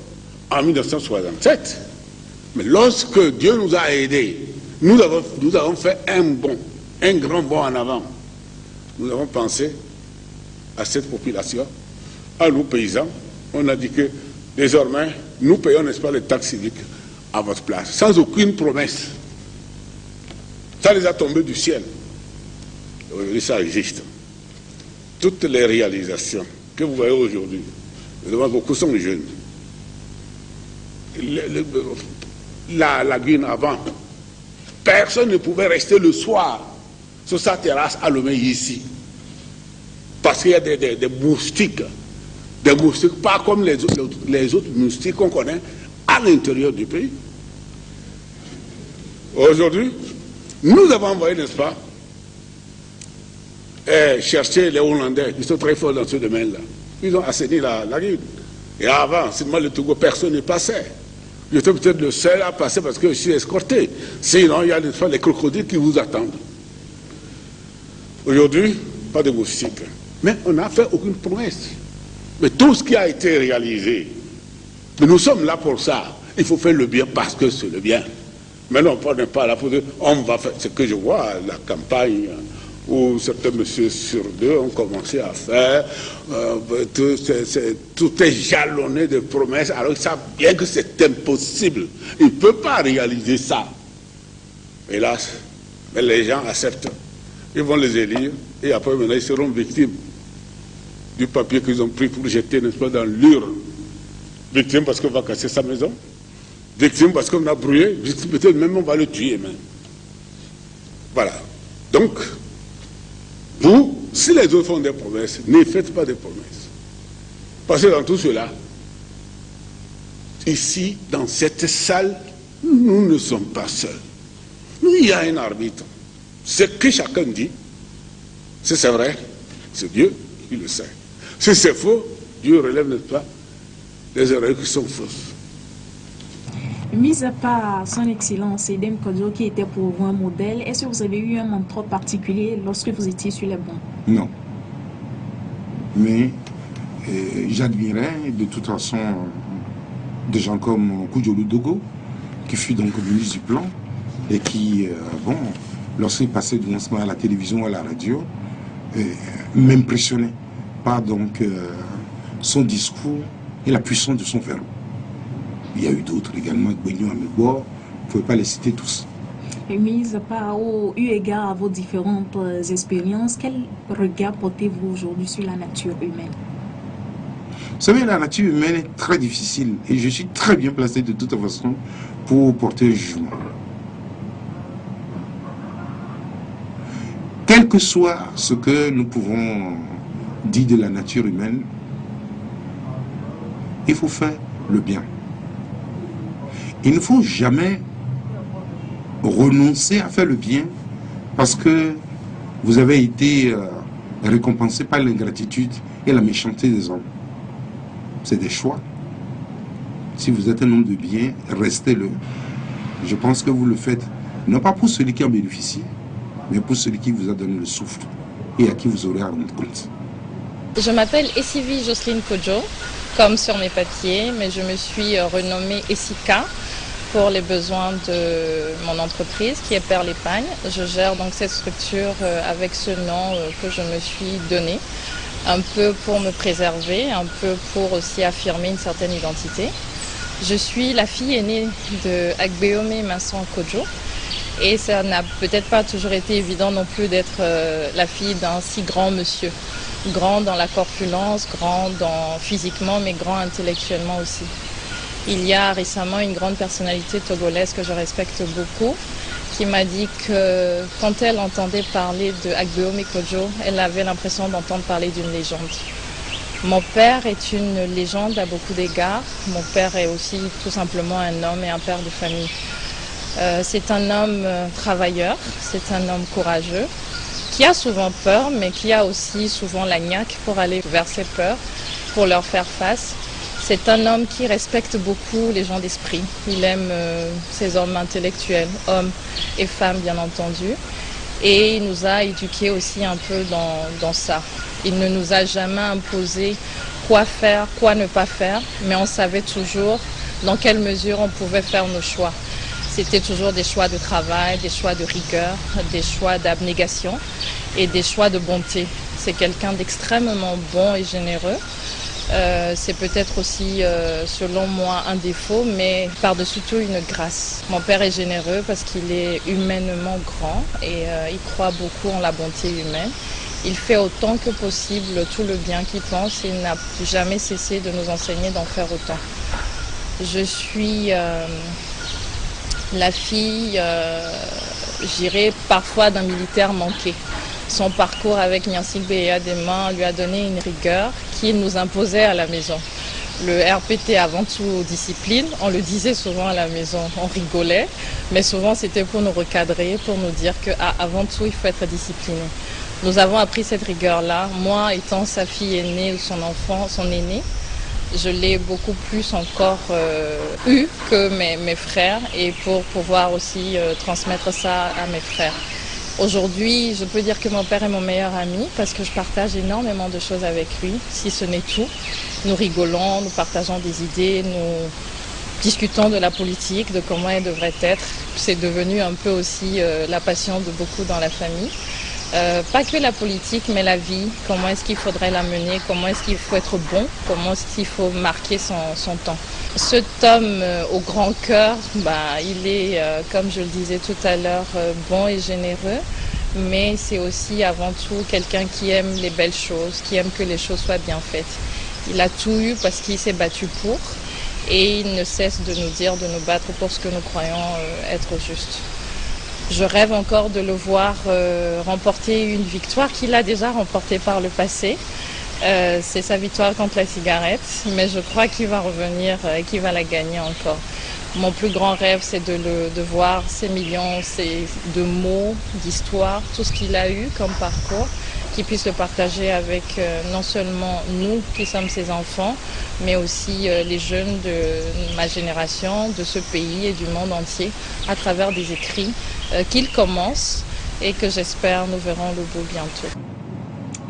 Speaker 14: en 1967. Mais lorsque Dieu nous a aidés, nous avons fait un grand bond en avant. Nous avons pensé à cette population, à nous paysans. On a dit que désormais, nous payons, n'est-ce pas, les taxes civiques à votre place, sans aucune promesse. Ça les a tombés du ciel. Aujourd'hui, ça existe. Toutes les réalisations que vous voyez aujourd'hui, beaucoup sont jeunes. La Guinée avant, personne ne pouvait rester le soir sur sa terrasse à Lomé ici. Parce qu'il y a des moustiques. Des moustiques, pas comme les autres moustiques qu'on connaît à l'intérieur du pays. Aujourd'hui, nous avons envoyé, n'est-ce pas, chercher les Hollandais, qui sont très forts dans ce domaine-là. Ils ont assaini la Guinée. Et avant, seulement le Togo, personne ne passait. J'étais peut-être le seul à passer parce que je suis escorté. Sinon, il y a des fois les crocodiles qui vous attendent. Aujourd'hui, pas de moustiques. Mais on n'a fait aucune promesse. Mais tout ce qui a été réalisé, mais nous sommes là pour ça. Il faut faire le bien parce que c'est le bien. Mais non, on n'est pas là pour dire, on va faire ce que je vois, la campagne, où certains messieurs sur deux ont commencé à faire, tout est jalonné de promesses, alors ils savent bien que c'est impossible. Ils ne peuvent pas réaliser ça. Hélas, mais les gens acceptent. Ils vont les élire, et après maintenant ils seront victimes du papier qu'ils ont pris pour jeter, n'est-ce pas, dans l'urne. Victime parce qu'on va casser sa maison, victime parce qu'on a brûlé, victime peut-être même on va le tuer même. Voilà. Donc, vous, si les autres font des promesses, ne faites pas des promesses. Parce que dans tout cela, ici, dans cette salle, nous ne sommes pas seuls. Il y a un arbitre. Ce que chacun dit, si c'est vrai, c'est Dieu qui le sait. Si c'est faux, Dieu relève, n'est-ce pas, des oreilles qui sont fausses.
Speaker 1: Mis à part son excellence Edem Kodjo qui était pour vous un modèle, est-ce que vous avez eu un mentor particulier lorsque vous étiez sur les bancs?
Speaker 2: Non. Mais j'admirais de toute façon des gens comme Koudiolou Dogo, qui fut donc ministre du Plan, et qui, lorsqu'il passait du lancement à la télévision ou à la radio, m'impressionnait par donc son discours et la puissance de son verbe. Il y a eu d'autres également, Gbenyo Amegbo, il ne faut pas les citer tous.
Speaker 1: Et mis à part, eu égard à vos différentes expériences, quel regard portez-vous aujourd'hui sur la nature humaine?
Speaker 2: Vous savez, la nature humaine est très difficile et je suis très bien placé de toute façon pour porter un jugement. Quel que soit ce que nous pouvons dire de la nature humaine, il faut faire le bien. Il ne faut jamais renoncer à faire le bien parce que vous avez été récompensé par l'ingratitude et la méchanceté des hommes. C'est des choix. Si vous êtes un homme de bien, restez-le. Je pense que vous le faites, non pas pour celui qui en bénéficie, mais pour celui qui vous a donné le souffle et à qui vous aurez à rendre compte.
Speaker 15: Je m'appelle Essivi Jocelyne Kodjo, comme sur mes papiers, mais je me suis renommée Essika pour les besoins de mon entreprise qui est Père l'Épagne. Je gère donc cette structure avec ce nom que je me suis donné, un peu pour me préserver, un peu pour aussi affirmer une certaine identité. Je suis la fille aînée de Agbeome Vincent Kodjo et ça n'a peut-être pas toujours été évident non plus d'être la fille d'un si grand monsieur. Grand dans la corpulence, grand physiquement, mais grand intellectuellement aussi. Il y a récemment une grande personnalité togolaise que je respecte beaucoup, qui m'a dit que quand elle entendait parler de Agbeome Kodjo, elle avait l'impression d'entendre parler d'une légende. Mon père est une légende à beaucoup d'égards. Mon père est aussi tout simplement un homme et un père de famille. C'est un homme travailleur, c'est un homme courageux, qui a souvent peur, mais qui a aussi souvent la niaque pour aller vers ses peurs, pour leur faire face. C'est un homme qui respecte beaucoup les gens d'esprit. Il aime ces hommes intellectuels, hommes et femmes bien entendu. Et il nous a éduqués aussi un peu dans ça. Il ne nous a jamais imposé quoi faire, quoi ne pas faire, mais on savait toujours dans quelle mesure on pouvait faire nos choix. C'était toujours des choix de travail, des choix de rigueur, des choix d'abnégation et des choix de bonté. C'est quelqu'un d'extrêmement bon et généreux. C'est peut-être aussi, selon moi, un défaut, mais par-dessus tout une grâce. Mon père est généreux parce qu'il est humainement grand et il croit beaucoup en la bonté humaine. Il fait autant que possible tout le bien qu'il pense et il n'a jamais cessé de nous enseigner d'en faire autant. Je suis la fille, j'irais parfois d'un militaire manqué. Son parcours avec Nyansi Béa Dema lui a donné une rigueur qu'il nous imposait à la maison. Le RPT avant tout discipline, on le disait souvent à la maison, on rigolait, mais souvent c'était pour nous recadrer, pour nous dire que avant tout il faut être discipliné. Nous avons appris cette rigueur-là, moi étant sa fille aînée ou son enfant, son aîné, je l'ai beaucoup plus encore eu que mes frères et pour pouvoir aussi transmettre ça à mes frères. Aujourd'hui, je peux dire que mon père est mon meilleur ami parce que je partage énormément de choses avec lui, si ce n'est tout. Nous rigolons, nous partageons des idées, nous discutons de la politique, de comment elle devrait être. C'est devenu un peu aussi la passion de beaucoup dans la famille. Pas que la politique, mais la vie. Comment est-ce qu'il faudrait la mener? Comment est-ce qu'il faut être bon? Comment est-ce qu'il faut marquer son temps? Cet homme au grand cœur, il est, comme je le disais tout à l'heure, bon et généreux. Mais c'est aussi avant tout quelqu'un qui aime les belles choses, qui aime que les choses soient bien faites. Il a tout eu parce qu'il s'est battu pour. Et il ne cesse de nous dire de nous battre pour ce que nous croyons être juste. Je rêve encore de le voir remporter une victoire qu'il a déjà remportée par le passé. C'est sa victoire contre la cigarette, mais je crois qu'il va revenir et qu'il va la gagner encore. Mon plus grand rêve, c'est de voir ces millions de mots, d'histoires, tout ce qu'il a eu comme parcours, qu'il puisse le partager avec non seulement nous qui sommes ses enfants, mais aussi les jeunes de ma génération, de ce pays et du monde entier, à travers des écrits qu'il commence et que j'espère nous verrons le bout bientôt.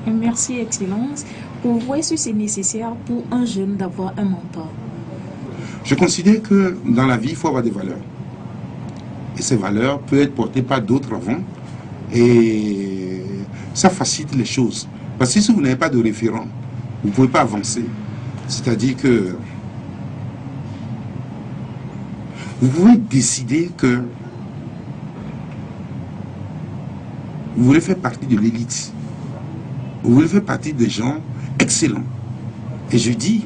Speaker 1: Merci, Excellence. Pour vous, est-ce que c'est nécessaire pour un jeune d'avoir un mentor?
Speaker 2: Je considère que dans la vie, il faut avoir des valeurs. Et ces valeurs peuvent être portées par d'autres avant. Et ça facilite les choses. Parce que si vous n'avez pas de référent, vous ne pouvez pas avancer. C'est-à-dire que vous pouvez décider que vous voulez faire partie de l'élite. Vous voulez faire partie des gens excellents. Et je dis,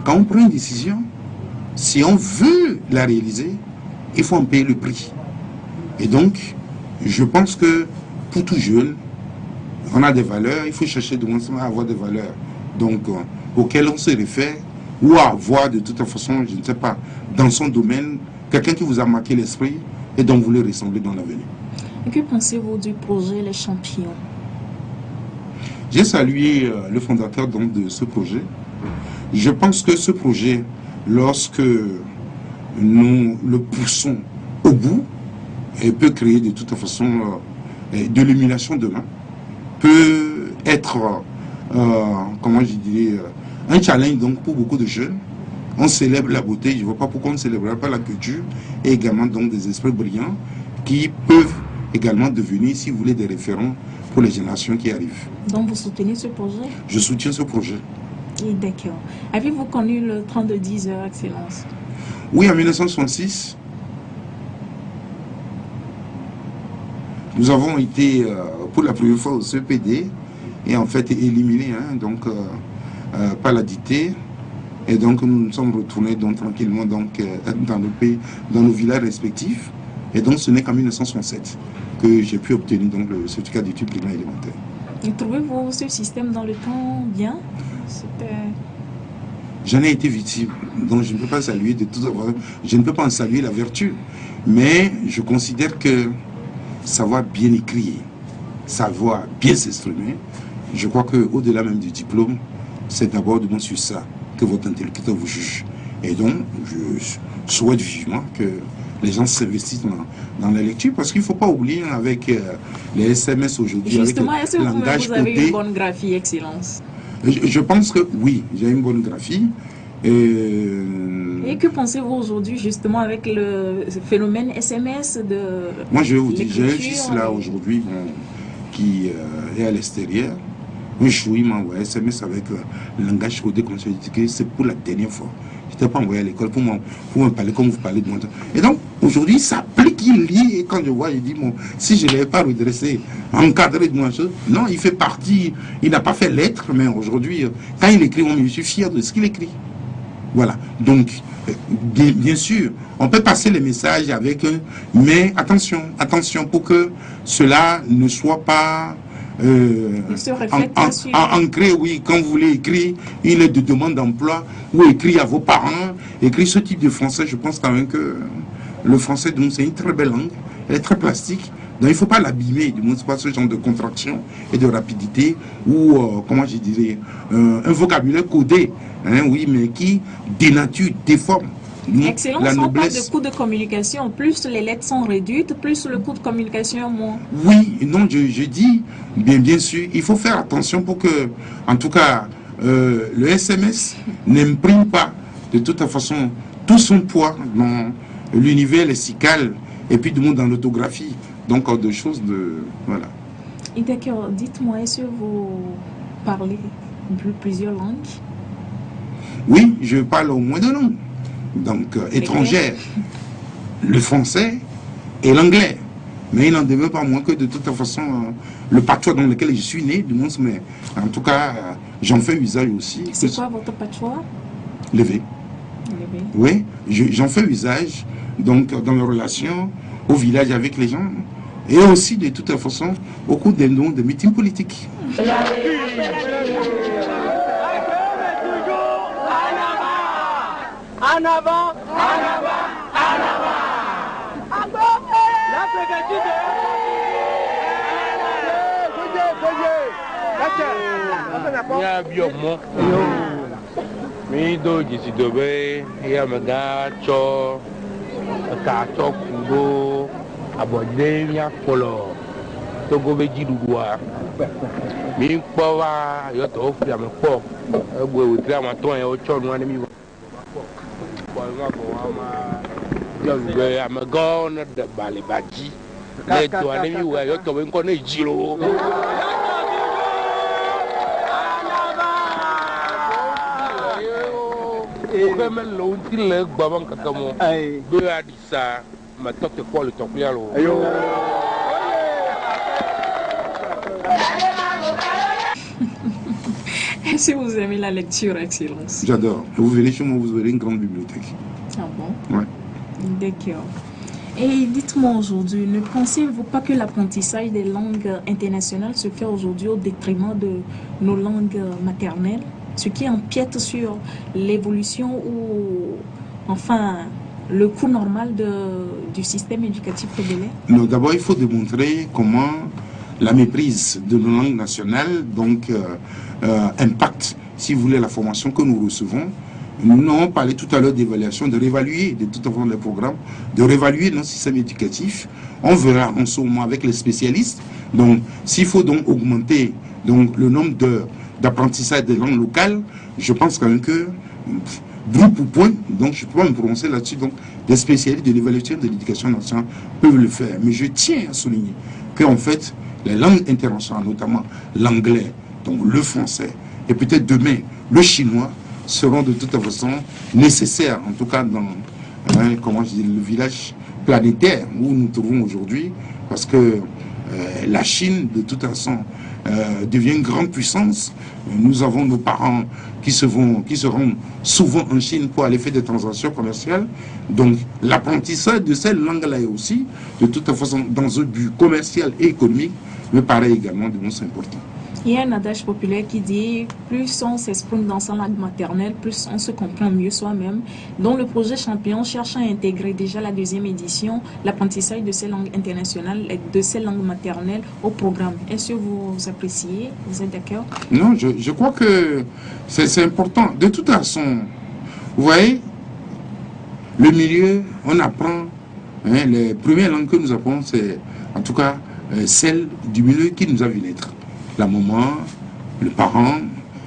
Speaker 2: quand on prend une décision, si on veut la réaliser, il faut en payer le prix. Et donc, je pense que pour tout jeune, on a des valeurs, il faut chercher de moins à avoir des valeurs donc, auxquelles on se réfère, ou à avoir de toute façon, je ne sais pas, dans son domaine, quelqu'un qui vous a marqué l'esprit et dont vous voulez ressembler dans l'avenir.
Speaker 1: Et que pensez-vous du projet Les Champions?
Speaker 2: J'ai salué le fondateur donc, de ce projet. Je pense que ce projet, lorsque nous le poussons au bout, et peut créer de toute façon de l'émulation demain, peut être, comment je dirais, un challenge donc, pour beaucoup de jeunes. On célèbre la beauté, je ne vois pas pourquoi on ne célébrerait pas la culture, et également donc, des esprits brillants qui peuvent également devenir, si vous voulez, des référents pour les générations qui arrivent.
Speaker 1: Donc vous soutenez ce projet? Je
Speaker 2: soutiens ce projet.
Speaker 1: D'accord. Avez-vous connu le 32-10 heures, Excellence?
Speaker 2: Oui, en 1966, nous avons été pour la première fois au CPD et en fait éliminés donc, par la dictée. Et donc nous nous sommes retournés donc, tranquillement donc, dans nos pays, dans nos villages respectifs. Et donc ce n'est qu'en 1967 que j'ai pu obtenir donc, le certificat d'études primaires élémentaires.
Speaker 1: Et trouvez-vous ce système dans le temps bien?
Speaker 2: J'en ai été victime, donc je ne peux pas saluer de tout, je ne peux pas en saluer la vertu, mais je considère que savoir bien écrire, savoir bien s'exprimer, je crois qu'au-delà même du diplôme, c'est d'abord de sur ça que votre interlocuteur vous juge. Et donc, je souhaite vivement que les gens s'investissent dans la lecture, parce qu'il ne faut pas oublier avec les SMS aujourd'hui.
Speaker 1: Justement, est-ce que vous avez une bonne graphie, Excellence?
Speaker 2: Je pense que oui, j'ai une bonne graphie.
Speaker 1: Et que pensez-vous aujourd'hui justement avec le phénomène SMS de...
Speaker 2: Moi je vais vous dire, j'ai un fils là aujourd'hui qui est à l'extérieur. Un jour il m'a envoyé SMS avec le langage codé comme ça, dit que c'est pour la dernière fois. Je n'étais pas envoyé à l'école pour me parler comme vous parlez de moi. Et donc aujourd'hui il s'applique, il lit, et quand je vois, il dit bon, si je ne l'avais pas redressé, encadré de moi, non, il fait partie, il n'a pas fait lettre, mais aujourd'hui, quand il écrit, je suis fier de ce qu'il écrit. Voilà, donc bien sûr, on peut passer les messages avec eux, mais attention pour que cela ne soit pas ancré, oui, quand vous voulez écrire une lettre de demande d'emploi ou écrire à vos parents, écrire ce type de français, je pense quand même que le français, donc c'est une très belle langue, elle est très plastique, donc il ne faut pas l'abîmer, du moins pas ce genre de contraction et de rapidité ou, comment je dirais, un vocabulaire codé, oui, mais qui dénature, déforme.
Speaker 1: Excellence, la noblesse. On parle de coût de communication, plus les lettres sont réduites, plus le coût de communication moins.
Speaker 2: Oui, non, je dis, bien sûr, il faut faire attention pour que, en tout cas, le SMS n'imprime pas de toute façon tout son poids dans l'univers lexical et puis du monde dans l'orthographie. Donc, de choses de... Voilà.
Speaker 1: Et d'accord, dites-moi, est-ce que vous parlez plusieurs langues?
Speaker 2: Oui, je parle au moins deux langues. Donc, étrangères, le français et l'anglais. Mais il n'en demeure pas moins que de toute façon, le patois dans lequel je suis né, du moins, mais en tout cas, j'en fais usage aussi.
Speaker 1: C'est quoi votre patois?
Speaker 2: Levé. Oui, j'en fais usage donc, dans mes relations au village avec les gens et aussi de toute façon au cours des noms de meetings politiques.
Speaker 16: En avant, en avant, en avant.
Speaker 17: Ya biomɔ mi do dzisido be ya mega tsɔ eka tsɔ ku ɖo abɔdze mia kpɔlɔ togo be dziɖuɖua mi kpɔ va yɔtɔ fi ame kpɔ egbe wotri amatɔ ya wotsɔ nua ne mi wɔ kpɔ ma bɔ wa ma yɔ be amegãwo ne de balẽba dzi ne toa ne mi wɔ yɔtɔ be ŋkɔ ne dzi lo. Oge me le ŋuti le gbɔ be keke mo do aɖisa me tɔ te kpɔ le tɔkplia lo.
Speaker 1: Est-ce que vous aimez la lecture, Excellence?
Speaker 2: J'adore. Vous verrez chez moi, vous verrez une grande bibliothèque.
Speaker 1: Ah bon?
Speaker 2: Ouais.
Speaker 1: D'accord. Et dites-moi aujourd'hui, ne pensez-vous pas que l'apprentissage des langues internationales se fait aujourd'hui au détriment de nos langues maternelles, ce qui empiète sur l'évolution ou enfin le cours normal du système éducatif togolais?
Speaker 2: Non, d'abord, il faut démontrer comment la méprise de nos langues nationales donc, impacte, si vous voulez, la formation que nous recevons. Nous avons parlé tout à l'heure d'évaluation, de réévaluer de tout avant les programmes, de réévaluer notre système éducatif. On verra en ce moment avec les spécialistes. Donc, s'il faut donc augmenter donc, le nombre d'heures d'apprentissage des langues locales, je pense quand même que, groupe ou point, donc je ne peux pas me prononcer là-dessus, donc des spécialistes de l'évaluation de l'éducation nationale peuvent le faire. Mais je tiens à souligner qu'en fait, les langues internationales, notamment l'anglais, donc le français, et peut-être demain le chinois, seront de toute façon nécessaires, en tout cas dans comment je dis, le village planétaire où nous nous trouvons aujourd'hui, parce que la Chine, de toute façon, devient une grande puissance. Nous avons nos parents qui se rendent souvent en Chine pour aller faire des transactions commerciales. Donc l'apprentissage de cette langue-là est aussi, de toute façon, dans un but commercial et économique, me paraît également de most important.
Speaker 1: Il y a un adage populaire qui dit plus on s'exprime dans sa langue maternelle, plus on se comprend mieux soi-même. Donc le projet Champion cherche à intégrer déjà la deuxième édition, l'apprentissage de ces langues internationales et de ces langues maternelles au programme. Est-ce que vous appréciez? Vous êtes d'accord?
Speaker 2: Non, je crois que c'est important. De toute façon, vous voyez, le milieu, on apprend, les premières langues que nous apprenons, c'est en tout cas celle du milieu qui nous a vu naître. La maman, le parent,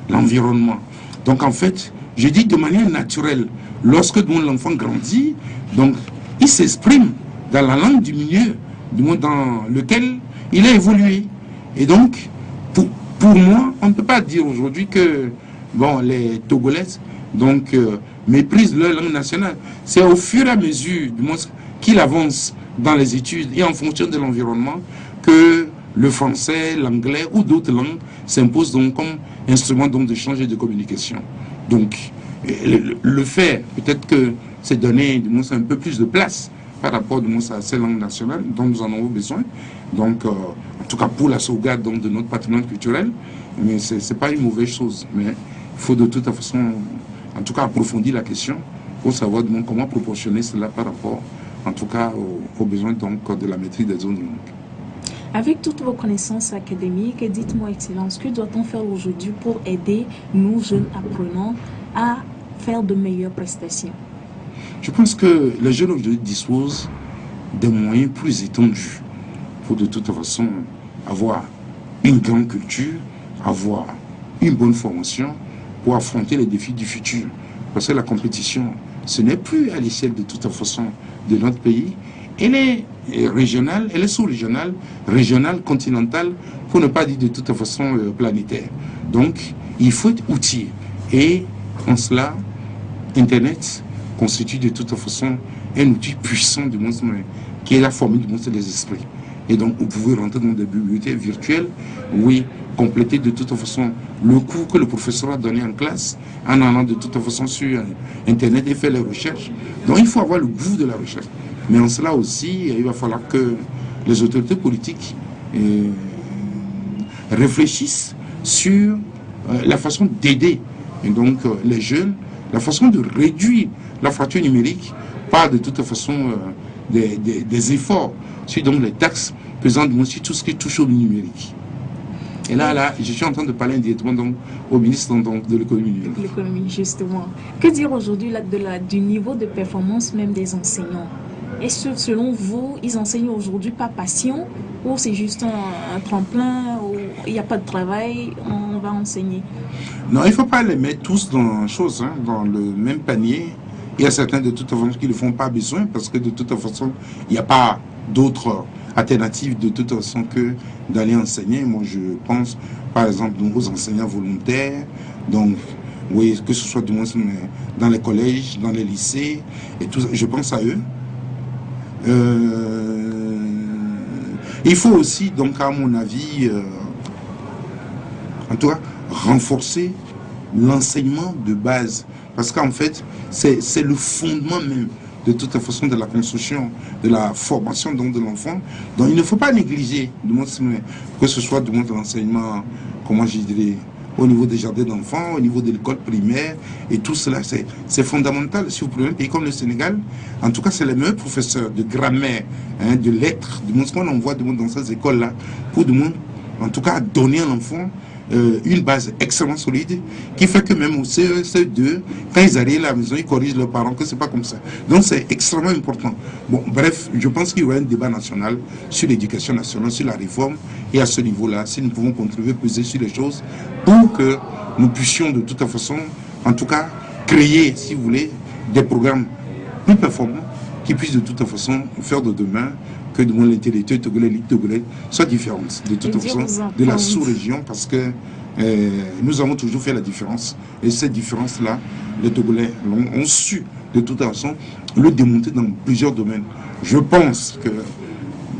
Speaker 2: l'environnement. Donc en fait, je dis de manière naturelle, lorsque l'enfant grandit, donc il s'exprime dans la langue du milieu, du monde dans lequel il a évolué. Et donc, pour moi, on ne peut pas dire aujourd'hui que bon, les Togolais donc, méprisent leur langue nationale. C'est au fur et à mesure qu'il avance dans les études et en fonction de l'environnement que le français, l'anglais ou d'autres langues s'imposent donc comme instrument donc d'échange et de communication. Donc, le fait, peut-être que c'est donner un peu plus de place par rapport à ces langues nationales dont nous en avons besoin. Donc, en tout cas pour la sauvegarde donc, de notre patrimoine culturel, mais ce n'est pas une mauvaise chose. Mais il faut de toute façon, en tout cas, approfondir la question pour savoir donc, comment proportionner cela par rapport, en tout cas, aux besoins donc, de la maîtrise des zones de langue.
Speaker 1: Avec toutes vos connaissances académiques, dites-moi, Excellence, que doit-on faire aujourd'hui pour aider nous, jeunes apprenants, à faire de meilleures prestations?
Speaker 2: Je pense que les jeunes aujourd'hui disposent des moyens plus étendus pour de toute façon avoir une grande culture, avoir une bonne formation pour affronter les défis du futur. Parce que la compétition, ce n'est plus à l'échelle de toute façon de notre pays. Elle est régionale, elle est sous-régionale, régionale, continentale pour ne pas dire de toute façon planétaire. Donc, il faut être outillé. Et en cela, Internet constitue de toute façon un outil puissant du monde, qui est la formule du monde des esprits. Et donc, vous pouvez rentrer dans des bibliothèques virtuelles, oui, compléter de toute façon le cours que le professeur a donné en classe, en allant de toute façon sur Internet et faire les recherches. Donc, il faut avoir le goût de la recherche. Mais en cela aussi, il va falloir que les autorités politiques réfléchissent sur la façon d'aider donc les jeunes, la façon de réduire la fracture numérique par de toute façon des efforts sur donc les taxes pesant sur tout ce qui touche au numérique. Et là, je suis en train de parler indirectement donc au ministre de l'économie numérique.
Speaker 1: L'économie, justement. Que dire aujourd'hui du niveau de performance même des enseignants? Est-ce que selon vous, ils enseignent aujourd'hui par passion ou c'est juste un tremplin, ou il n'y a pas de travail, on va enseigner?
Speaker 2: Non, il ne faut pas les mettre tous dans le même panier. Il y a certains de toute façon qui ne le font pas besoin parce que de toute façon, il n'y a pas d'autres alternatives de toute façon que d'aller enseigner. Moi, je pense par exemple aux enseignants volontaires, donc oui, que ce soit du moins dans les collèges, dans les lycées et tout ça, je pense à eux. Il faut aussi, donc, à mon avis, en tout cas, renforcer l'enseignement de base. Parce qu'en fait, c'est le fondement même, de toute façon, de la construction, de la formation donc, de l'enfant. Donc, il ne faut pas négliger, que ce soit de l'enseignement, comment je dirais, au niveau des jardins d'enfants, au niveau de l'école primaire, et tout cela, c'est fondamental. Si vous prenez un pays comme le Sénégal, en tout cas, c'est les meilleurs professeurs de grammaire, de lettres, du monde qu'on envoie dans ces écoles-là, pour en tout cas, donner à l'enfant une base extrêmement solide, qui fait que même au CE, CE2, quand ils arrivent à la maison, ils corrigent leurs parents, que c'est pas comme ça. Donc, c'est extrêmement important. Bon, bref, je pense qu'il y aura un débat national sur l'éducation nationale, sur la réforme, et à ce niveau-là, si nous pouvons contribuer, peser sur les choses, pour que nous puissions de toute façon, en tout cas, créer, si vous voulez, des programmes plus performants qui puissent de toute façon faire de demain que de l'intellectuel togolais, l'élite togolais soit différente de toute façon de la sous-région, parce que nous avons toujours fait la différence, et cette différence-là, les Togolais ont su de toute façon le démonter dans plusieurs domaines. Je pense que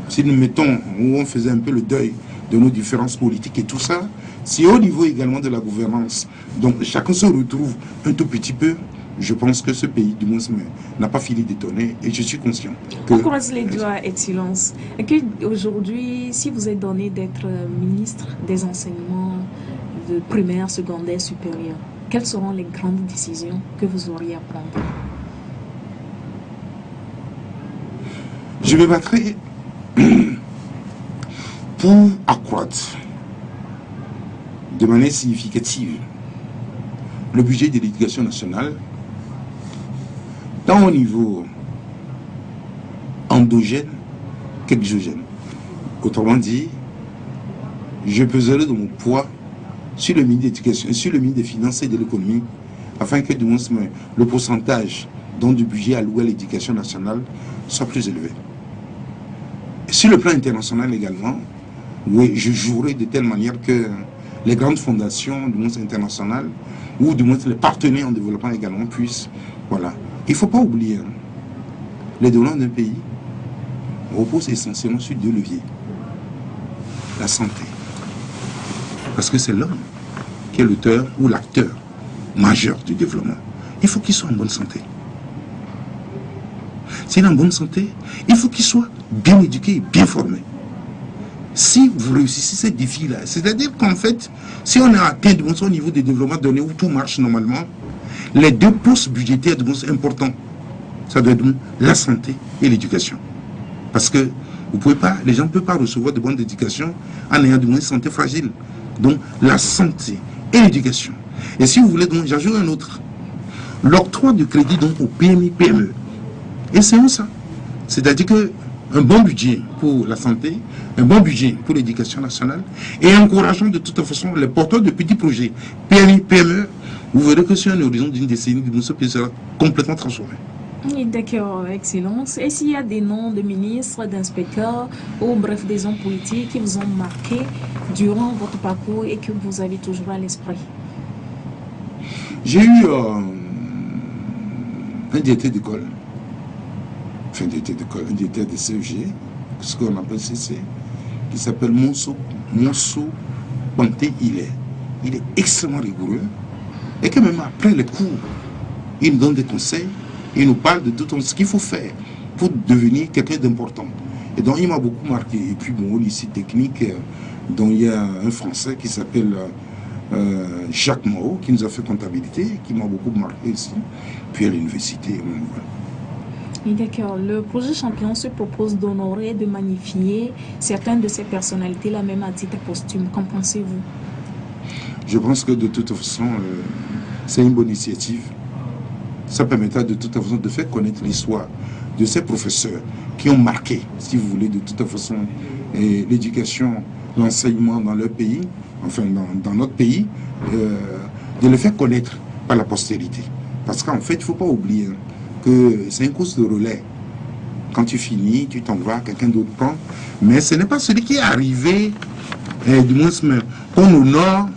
Speaker 2: si nous mettons, où on faisait un peu le deuil de nos différences politiques et tout ça, si au niveau également de la gouvernance, donc chacun se retrouve un tout petit peu, je pense que ce pays, du moins, n'a pas fini d'étonner, et je suis conscient que...
Speaker 1: On croise les doigts, Excellence. Aujourd'hui, si vous êtes donné d'être ministre des enseignements de primaire, secondaire, supérieur, quelles seront les grandes décisions que vous auriez à prendre?
Speaker 2: Je me battrai pour accroître de manière significative le budget de l'éducation nationale, tant au niveau endogène qu'exogène. Autrement dit, je peserai de mon poids sur le ministre de l'Éducation, sur le ministre des Finances et de l'Économie, afin que le pourcentage du budget alloué à l'éducation nationale soit plus élevé. Et sur le plan international également, oui, je jouerai de telle manière que les grandes fondations du monde international, ou du moins les partenaires en développement également puissent, voilà. Il ne faut pas oublier, les développements d'un pays reposent essentiellement sur deux leviers. La santé. Parce que c'est l'homme qui est l'auteur ou l'acteur majeur du développement. Il faut qu'il soit en bonne santé. S'il est en bonne santé, il faut qu'il soit bien éduqué et bien formé. Si vous réussissez ces défis-là, c'est-à-dire qu'en fait, si on a atteint au niveau des développements donné où tout marche normalement, les deux postes budgétaires importants, ça doit être la santé et l'éducation. Parce que vous pouvez pas, les gens ne peuvent pas recevoir de bonne éducation en ayant une santé fragile. Donc la santé et l'éducation. Et si vous voulez, donc j'ajoute un autre. L'octroi de crédit donc aux PMI, PME. Et c'est ça. C'est-à-dire que un bon budget pour la santé, un bon budget pour l'éducation nationale, et encourageant de toute façon les porteurs de petits projets, PMI, PME, vous verrez que sur un horizon d'une décennie, ce pays sera complètement transformé.
Speaker 1: Oui, d'accord, Excellence. Et s'il y a des noms de ministres, d'inspecteurs, ou bref, des hommes politiques qui vous ont marqué durant votre parcours et que vous avez toujours à l'esprit?
Speaker 2: J'ai eu un directeur d'école, enfin un directeur de CEG, ce qu'on appelle CC, qui s'appelle Monso Panté. Il est extrêmement rigoureux et que même après les cours, il nous donne des conseils, il nous parle de tout ce qu'il faut faire pour devenir quelqu'un d'important. Et donc il m'a beaucoup marqué. Et puis bon, au lycée technique, dont il y a un Français qui s'appelle Jacques Mao, qui nous a fait comptabilité, qui m'a beaucoup marqué ici. Puis à l'université, voilà.
Speaker 1: Oui, d'accord. Le projet Champion se propose d'honorer et de magnifier certaines de ces personnalités, la même à titre posthume. Qu'en pensez-vous?
Speaker 2: Je pense que de toute façon, c'est une bonne initiative. Ça permettra de toute façon de faire connaître l'histoire de ces professeurs qui ont marqué, si vous voulez, de toute façon, l'éducation, l'enseignement dans leur pays, enfin dans notre pays, de le faire connaître par la postérité. Parce qu'en fait, il ne faut pas oublier que c'est une course de relais. Quand tu finis, tu t'en vas, quelqu'un d'autre prend. Mais ce n'est pas celui qui est arrivé, du moins qu'on honore,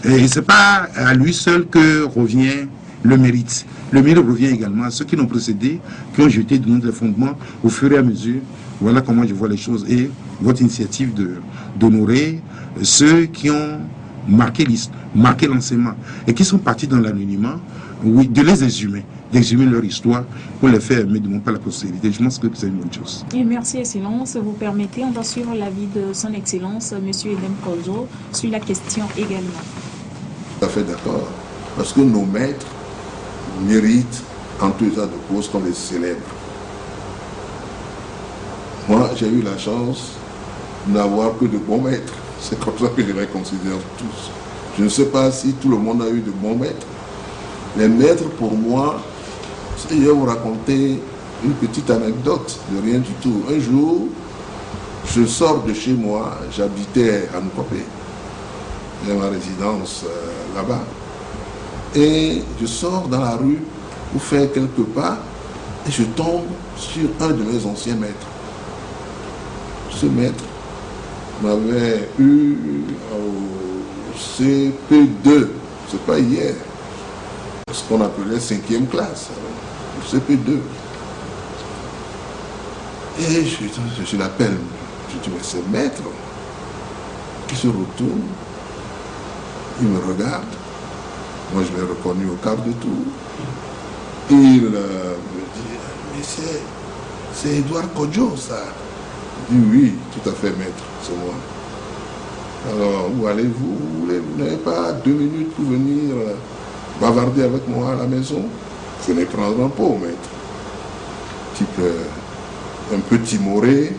Speaker 2: et ce n'est pas à lui seul que revient le mérite. Le mérite revient également à ceux qui l'ont précédé, qui ont jeté de nouveaux fondements au fur et à mesure. Voilà comment je vois les choses. Et votre initiative d'honorer ceux qui ont marqué l'enseignement et qui sont partis dans l'anonymat, oui, de les exhumer, d'exhumer leur histoire pour les faire aimer de mon pas la postérité. Je pense que c'est une bonne chose.
Speaker 1: Et merci, Excellence. Vous permettez, on va suivre l'avis de son Excellence, M. Edem Kojo, sur la question également.
Speaker 18: Tout à fait d'accord. Parce que nos maîtres méritent, en tout état de cause, qu'on les célèbre. Moi, j'ai eu la chance d'avoir que de bons maîtres. C'est comme ça que je les considère tous. Je ne sais pas si tout le monde a eu de bons maîtres. Les maîtres, pour moi, je vais vous raconter une petite anecdote de rien du tout. Un jour, je sors de chez moi, j'habitais à Nkopé, j'ai ma résidence là-bas. Et je sors dans la rue pour faire quelques pas et je tombe sur un de mes anciens maîtres. Ce maître m'avait eu au CP2, c'est pas hier, ce qu'on appelait 5e classe, le CP2. Et je l'appelle, je dis, mais c'est maître. Il se retourne, il me regarde. Moi, je l'ai reconnu au quart de tour. Il me dit, mais c'est Edouard Kodjo, ça. Je dis, oui, tout à fait, maître, c'est moi. Alors, où allez-vous? Vous n'avez pas 2 minutes pour venir bavarder avec moi à la maison? Venez prendre un pot, maître. Type, un peu timoré.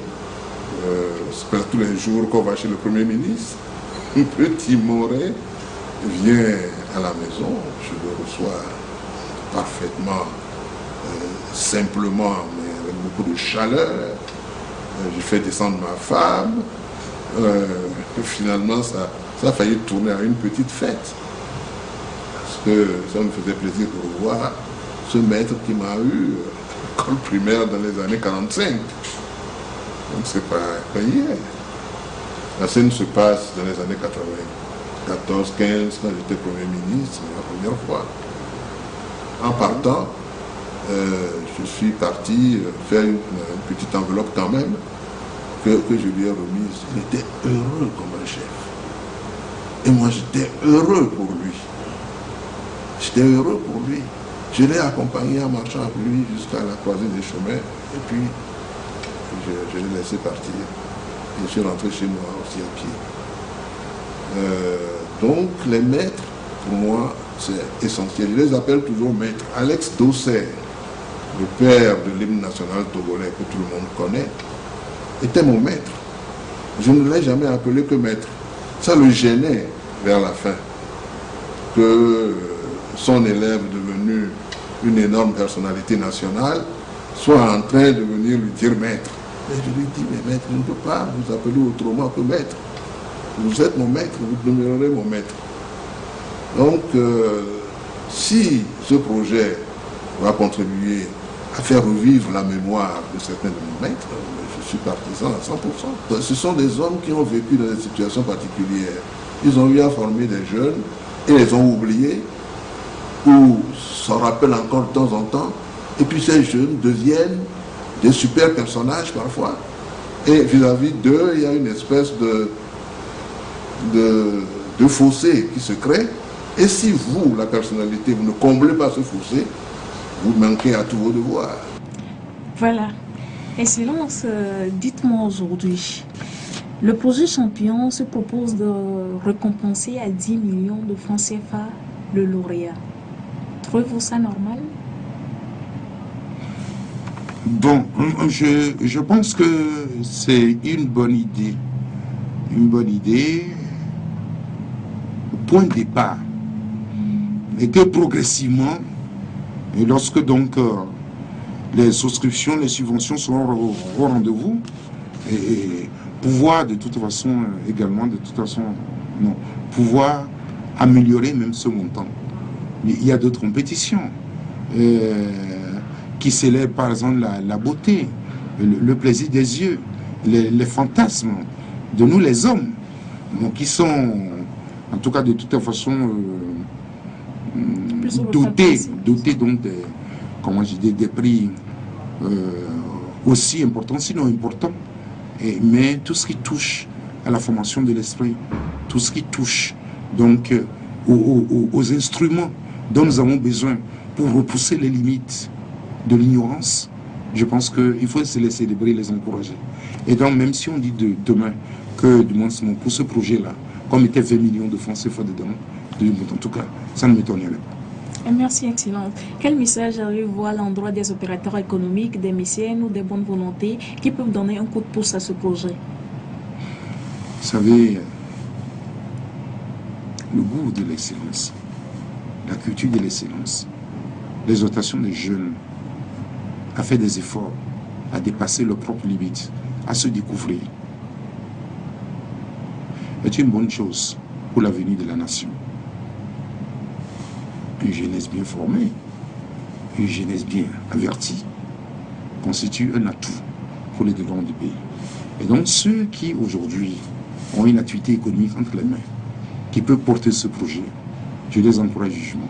Speaker 18: C'est pas tous les jours qu'on va chez le Premier ministre. Un peu timoré. Vient à la maison, je le reçois parfaitement, simplement, mais avec beaucoup de chaleur. Je fais descendre ma femme. Finalement, ça a failli tourner à une petite fête. Parce que ça me faisait plaisir de revoir ce maître qui m'a eu à l'école primaire dans les années 45. Donc c'est pas hier. La scène se passe dans les années 80. 14, 15, quand j'étais Premier ministre, la première fois. En partant, je suis parti faire une petite enveloppe quand même, que je lui ai remise. Il était heureux comme un chef. Et moi, j'étais heureux pour lui. J'étais heureux pour lui. Je l'ai accompagné en marchant avec lui jusqu'à la croisée des chemins, et puis je l'ai laissé partir. Et je suis rentré chez moi aussi à pied. Donc les maîtres, pour moi, c'est essentiel. Je les appelle toujours maîtres. Alex Dosser, le père de l'hymne national togolais que tout le monde connaît, était mon maître. Je ne l'ai jamais appelé que maître. Ça le gênait vers la fin que son élève devenu une énorme personnalité nationale soit en train de venir lui dire maître. Et je lui dis, mais maître, je ne peux pas vous appeler autrement que maître. Vous êtes mon maître, vous demeurerez mon maître. Donc, si ce projet va contribuer à faire revivre la mémoire de certains de nos maîtres, je suis partisan à 100%. Ce sont des hommes qui ont vécu dans des situations particulières. Ils ont eu à former des jeunes et les ont oubliés, ou s'en rappellent encore de temps en temps, et puis ces jeunes deviennent des super personnages parfois. Et vis-à-vis d'eux, il y a une espèce de fossé qui se crée. Et si vous, la personnalité, vous ne comblez pas ce fossé, vous manquez à tous vos devoirs.
Speaker 1: Voilà. Excellence, dites-moi aujourd'hui, le projet Champion se propose de récompenser à 10 millions de francs CFA le lauréat. Trouvez-vous ça normal?
Speaker 2: Bon, je pense que c'est une bonne idée. Une bonne idée au point de départ. Et que progressivement, et lorsque donc les souscriptions, les subventions seront au rendez-vous, et pouvoir de toute façon également, pouvoir améliorer même ce montant. Il y a d'autres compétitions qui célèbrent par exemple la beauté, le plaisir des yeux, les fantasmes de nous les hommes, donc qui sont en tout cas de toute façon dotés donc des prix aussi importants, sinon importants, mais tout ce qui touche à la formation de l'esprit, tout ce qui touche donc aux instruments dont nous avons besoin pour repousser les limites de l'ignorance, je pense qu'il faut se les célébrer, les encourager. Et donc même si on dit demain que du moins pour ce projet-là, comme était 20 millions de francs CFA dedans, en tout cas, ça ne m'étonnerait pas.
Speaker 1: Merci, Excellence. Quel message avez-vous à l'endroit des opérateurs économiques, des mécènes ou des bonnes volontés qui peuvent donner un coup de pouce à ce projet?
Speaker 2: Vous savez, le goût de l'excellence, la culture de l'excellence, l'exhortation des jeunes à faire des efforts, à dépasser leurs propres limites, à se découvrir, est une bonne chose pour l'avenir de la nation. Une jeunesse bien formée, une jeunesse bien avertie, constitue un atout pour le développement du pays. Et donc ceux qui aujourd'hui ont une activité économique entre les mains, qui peuvent porter ce projet, je les encourage vivement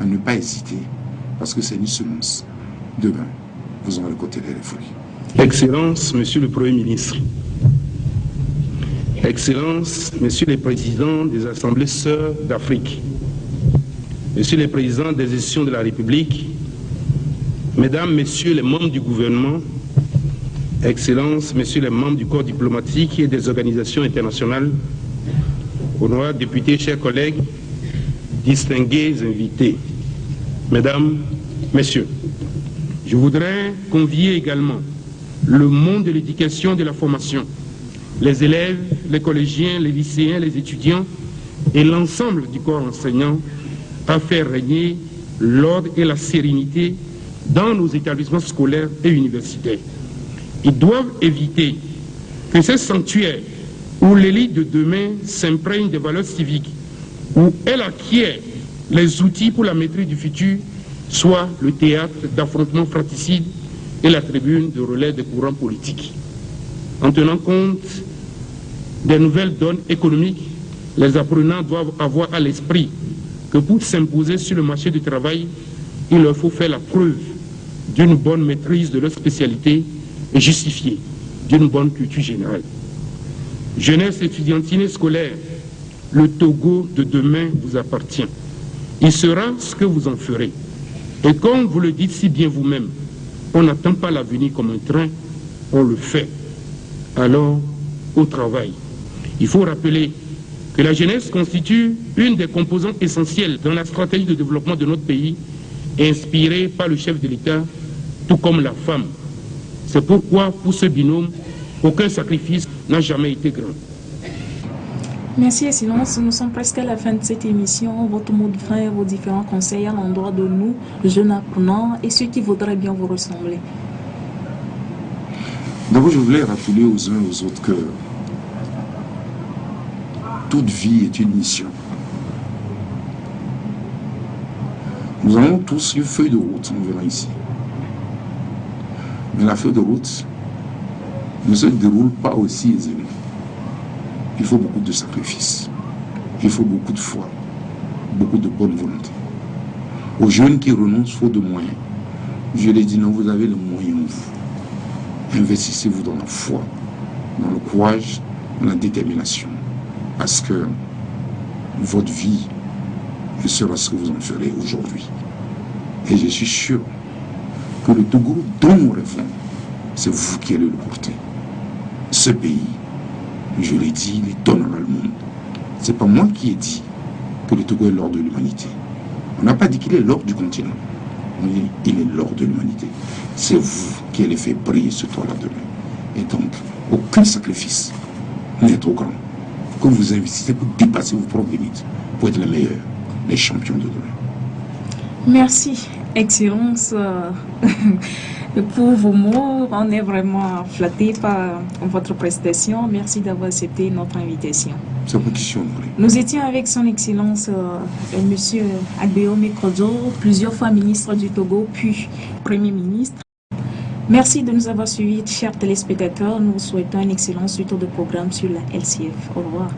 Speaker 2: à ne pas hésiter, parce que c'est une semence. Demain, vous aurez récolté les fruits.
Speaker 19: Excellence, Monsieur le Premier ministre. Excellence, Messieurs les présidents des assemblées sœurs d'Afrique. Messieurs les présidents des institutions de la République, Mesdames, Messieurs les membres du gouvernement, Excellences, Messieurs les membres du corps diplomatique et des organisations internationales, honorables députés, chers collègues, distingués invités, Mesdames, Messieurs, je voudrais convier également le monde de l'éducation et de la formation, les élèves, les collégiens, les lycéens, les étudiants et l'ensemble du corps enseignant à faire régner l'ordre et la sérénité dans nos établissements scolaires et universitaires. Ils doivent éviter que ces sanctuaires où l'élite de demain s'imprègne des valeurs civiques, où elle acquiert les outils pour la maîtrise du futur, soient le théâtre d'affrontements fratricides et la tribune de relais des courants politiques. En tenant compte des nouvelles donnes économiques, les apprenants doivent avoir à l'esprit que pour s'imposer sur le marché du travail, il leur faut faire la preuve d'une bonne maîtrise de leur spécialité et justifiée d'une bonne culture générale. Jeunesse étudiantine et scolaire, le Togo de demain vous appartient. Il sera ce que vous en ferez. Et comme vous le dites si bien vous-même, on n'attend pas l'avenir comme un train, on le fait. Alors, au travail. Il faut rappeler que la jeunesse constitue une des composantes essentielles dans la stratégie de développement de notre pays, inspirée par le chef de l'État, tout comme la femme. C'est pourquoi, pour ce binôme, aucun sacrifice n'a jamais été grand.
Speaker 1: Merci, Excellence. Nous sommes presque à la fin de cette émission. Votre mot de fin et vos différents conseils à l'endroit de nous, jeunes apprenants, et ceux qui voudraient bien vous ressembler.
Speaker 2: D'abord, je voulais rappeler aux uns et aux autres que toute vie est une mission. Nous avons tous une feuille de route, nous verrons ici. Mais la feuille de route ne se déroule pas aussi aisément. Il faut beaucoup de sacrifices. Il faut beaucoup de foi, beaucoup de bonne volonté. Aux jeunes qui renoncent faute de moyens, je les dis non, vous avez les moyens en vous. Investissez-vous dans la foi, dans le courage, dans la détermination. Parce que votre vie sera ce que vous en ferez aujourd'hui. Et je suis sûr que le Togo dont nous rêvons, c'est vous qui allez le porter. Ce pays, je l'ai dit, il donnera le monde. Ce n'est pas moi qui ai dit que le Togo est l'or de l'humanité. On n'a pas dit qu'il est l'or du continent. On dit qu'il est l'or de l'humanité. C'est vous qui allez faire briller ce toit-là demain. Et donc, aucun sacrifice n'est trop grand que vous investissez pour dépasser vos propres limites, pour être les meilleurs, les champions de demain.
Speaker 1: Merci, Excellence, pour vos mots. On est vraiment flatté par votre prestation. Merci d'avoir accepté notre invitation.
Speaker 2: C'est pour qui je suis honoré.
Speaker 1: Nous étions avec son Excellence, Monsieur Agbeome Kodjo, plusieurs fois ministre du Togo, puis Premier ministre. Merci de nous avoir suivis, chers téléspectateurs. Nous vous souhaitons une excellente suite de programme sur la LCF. Au revoir.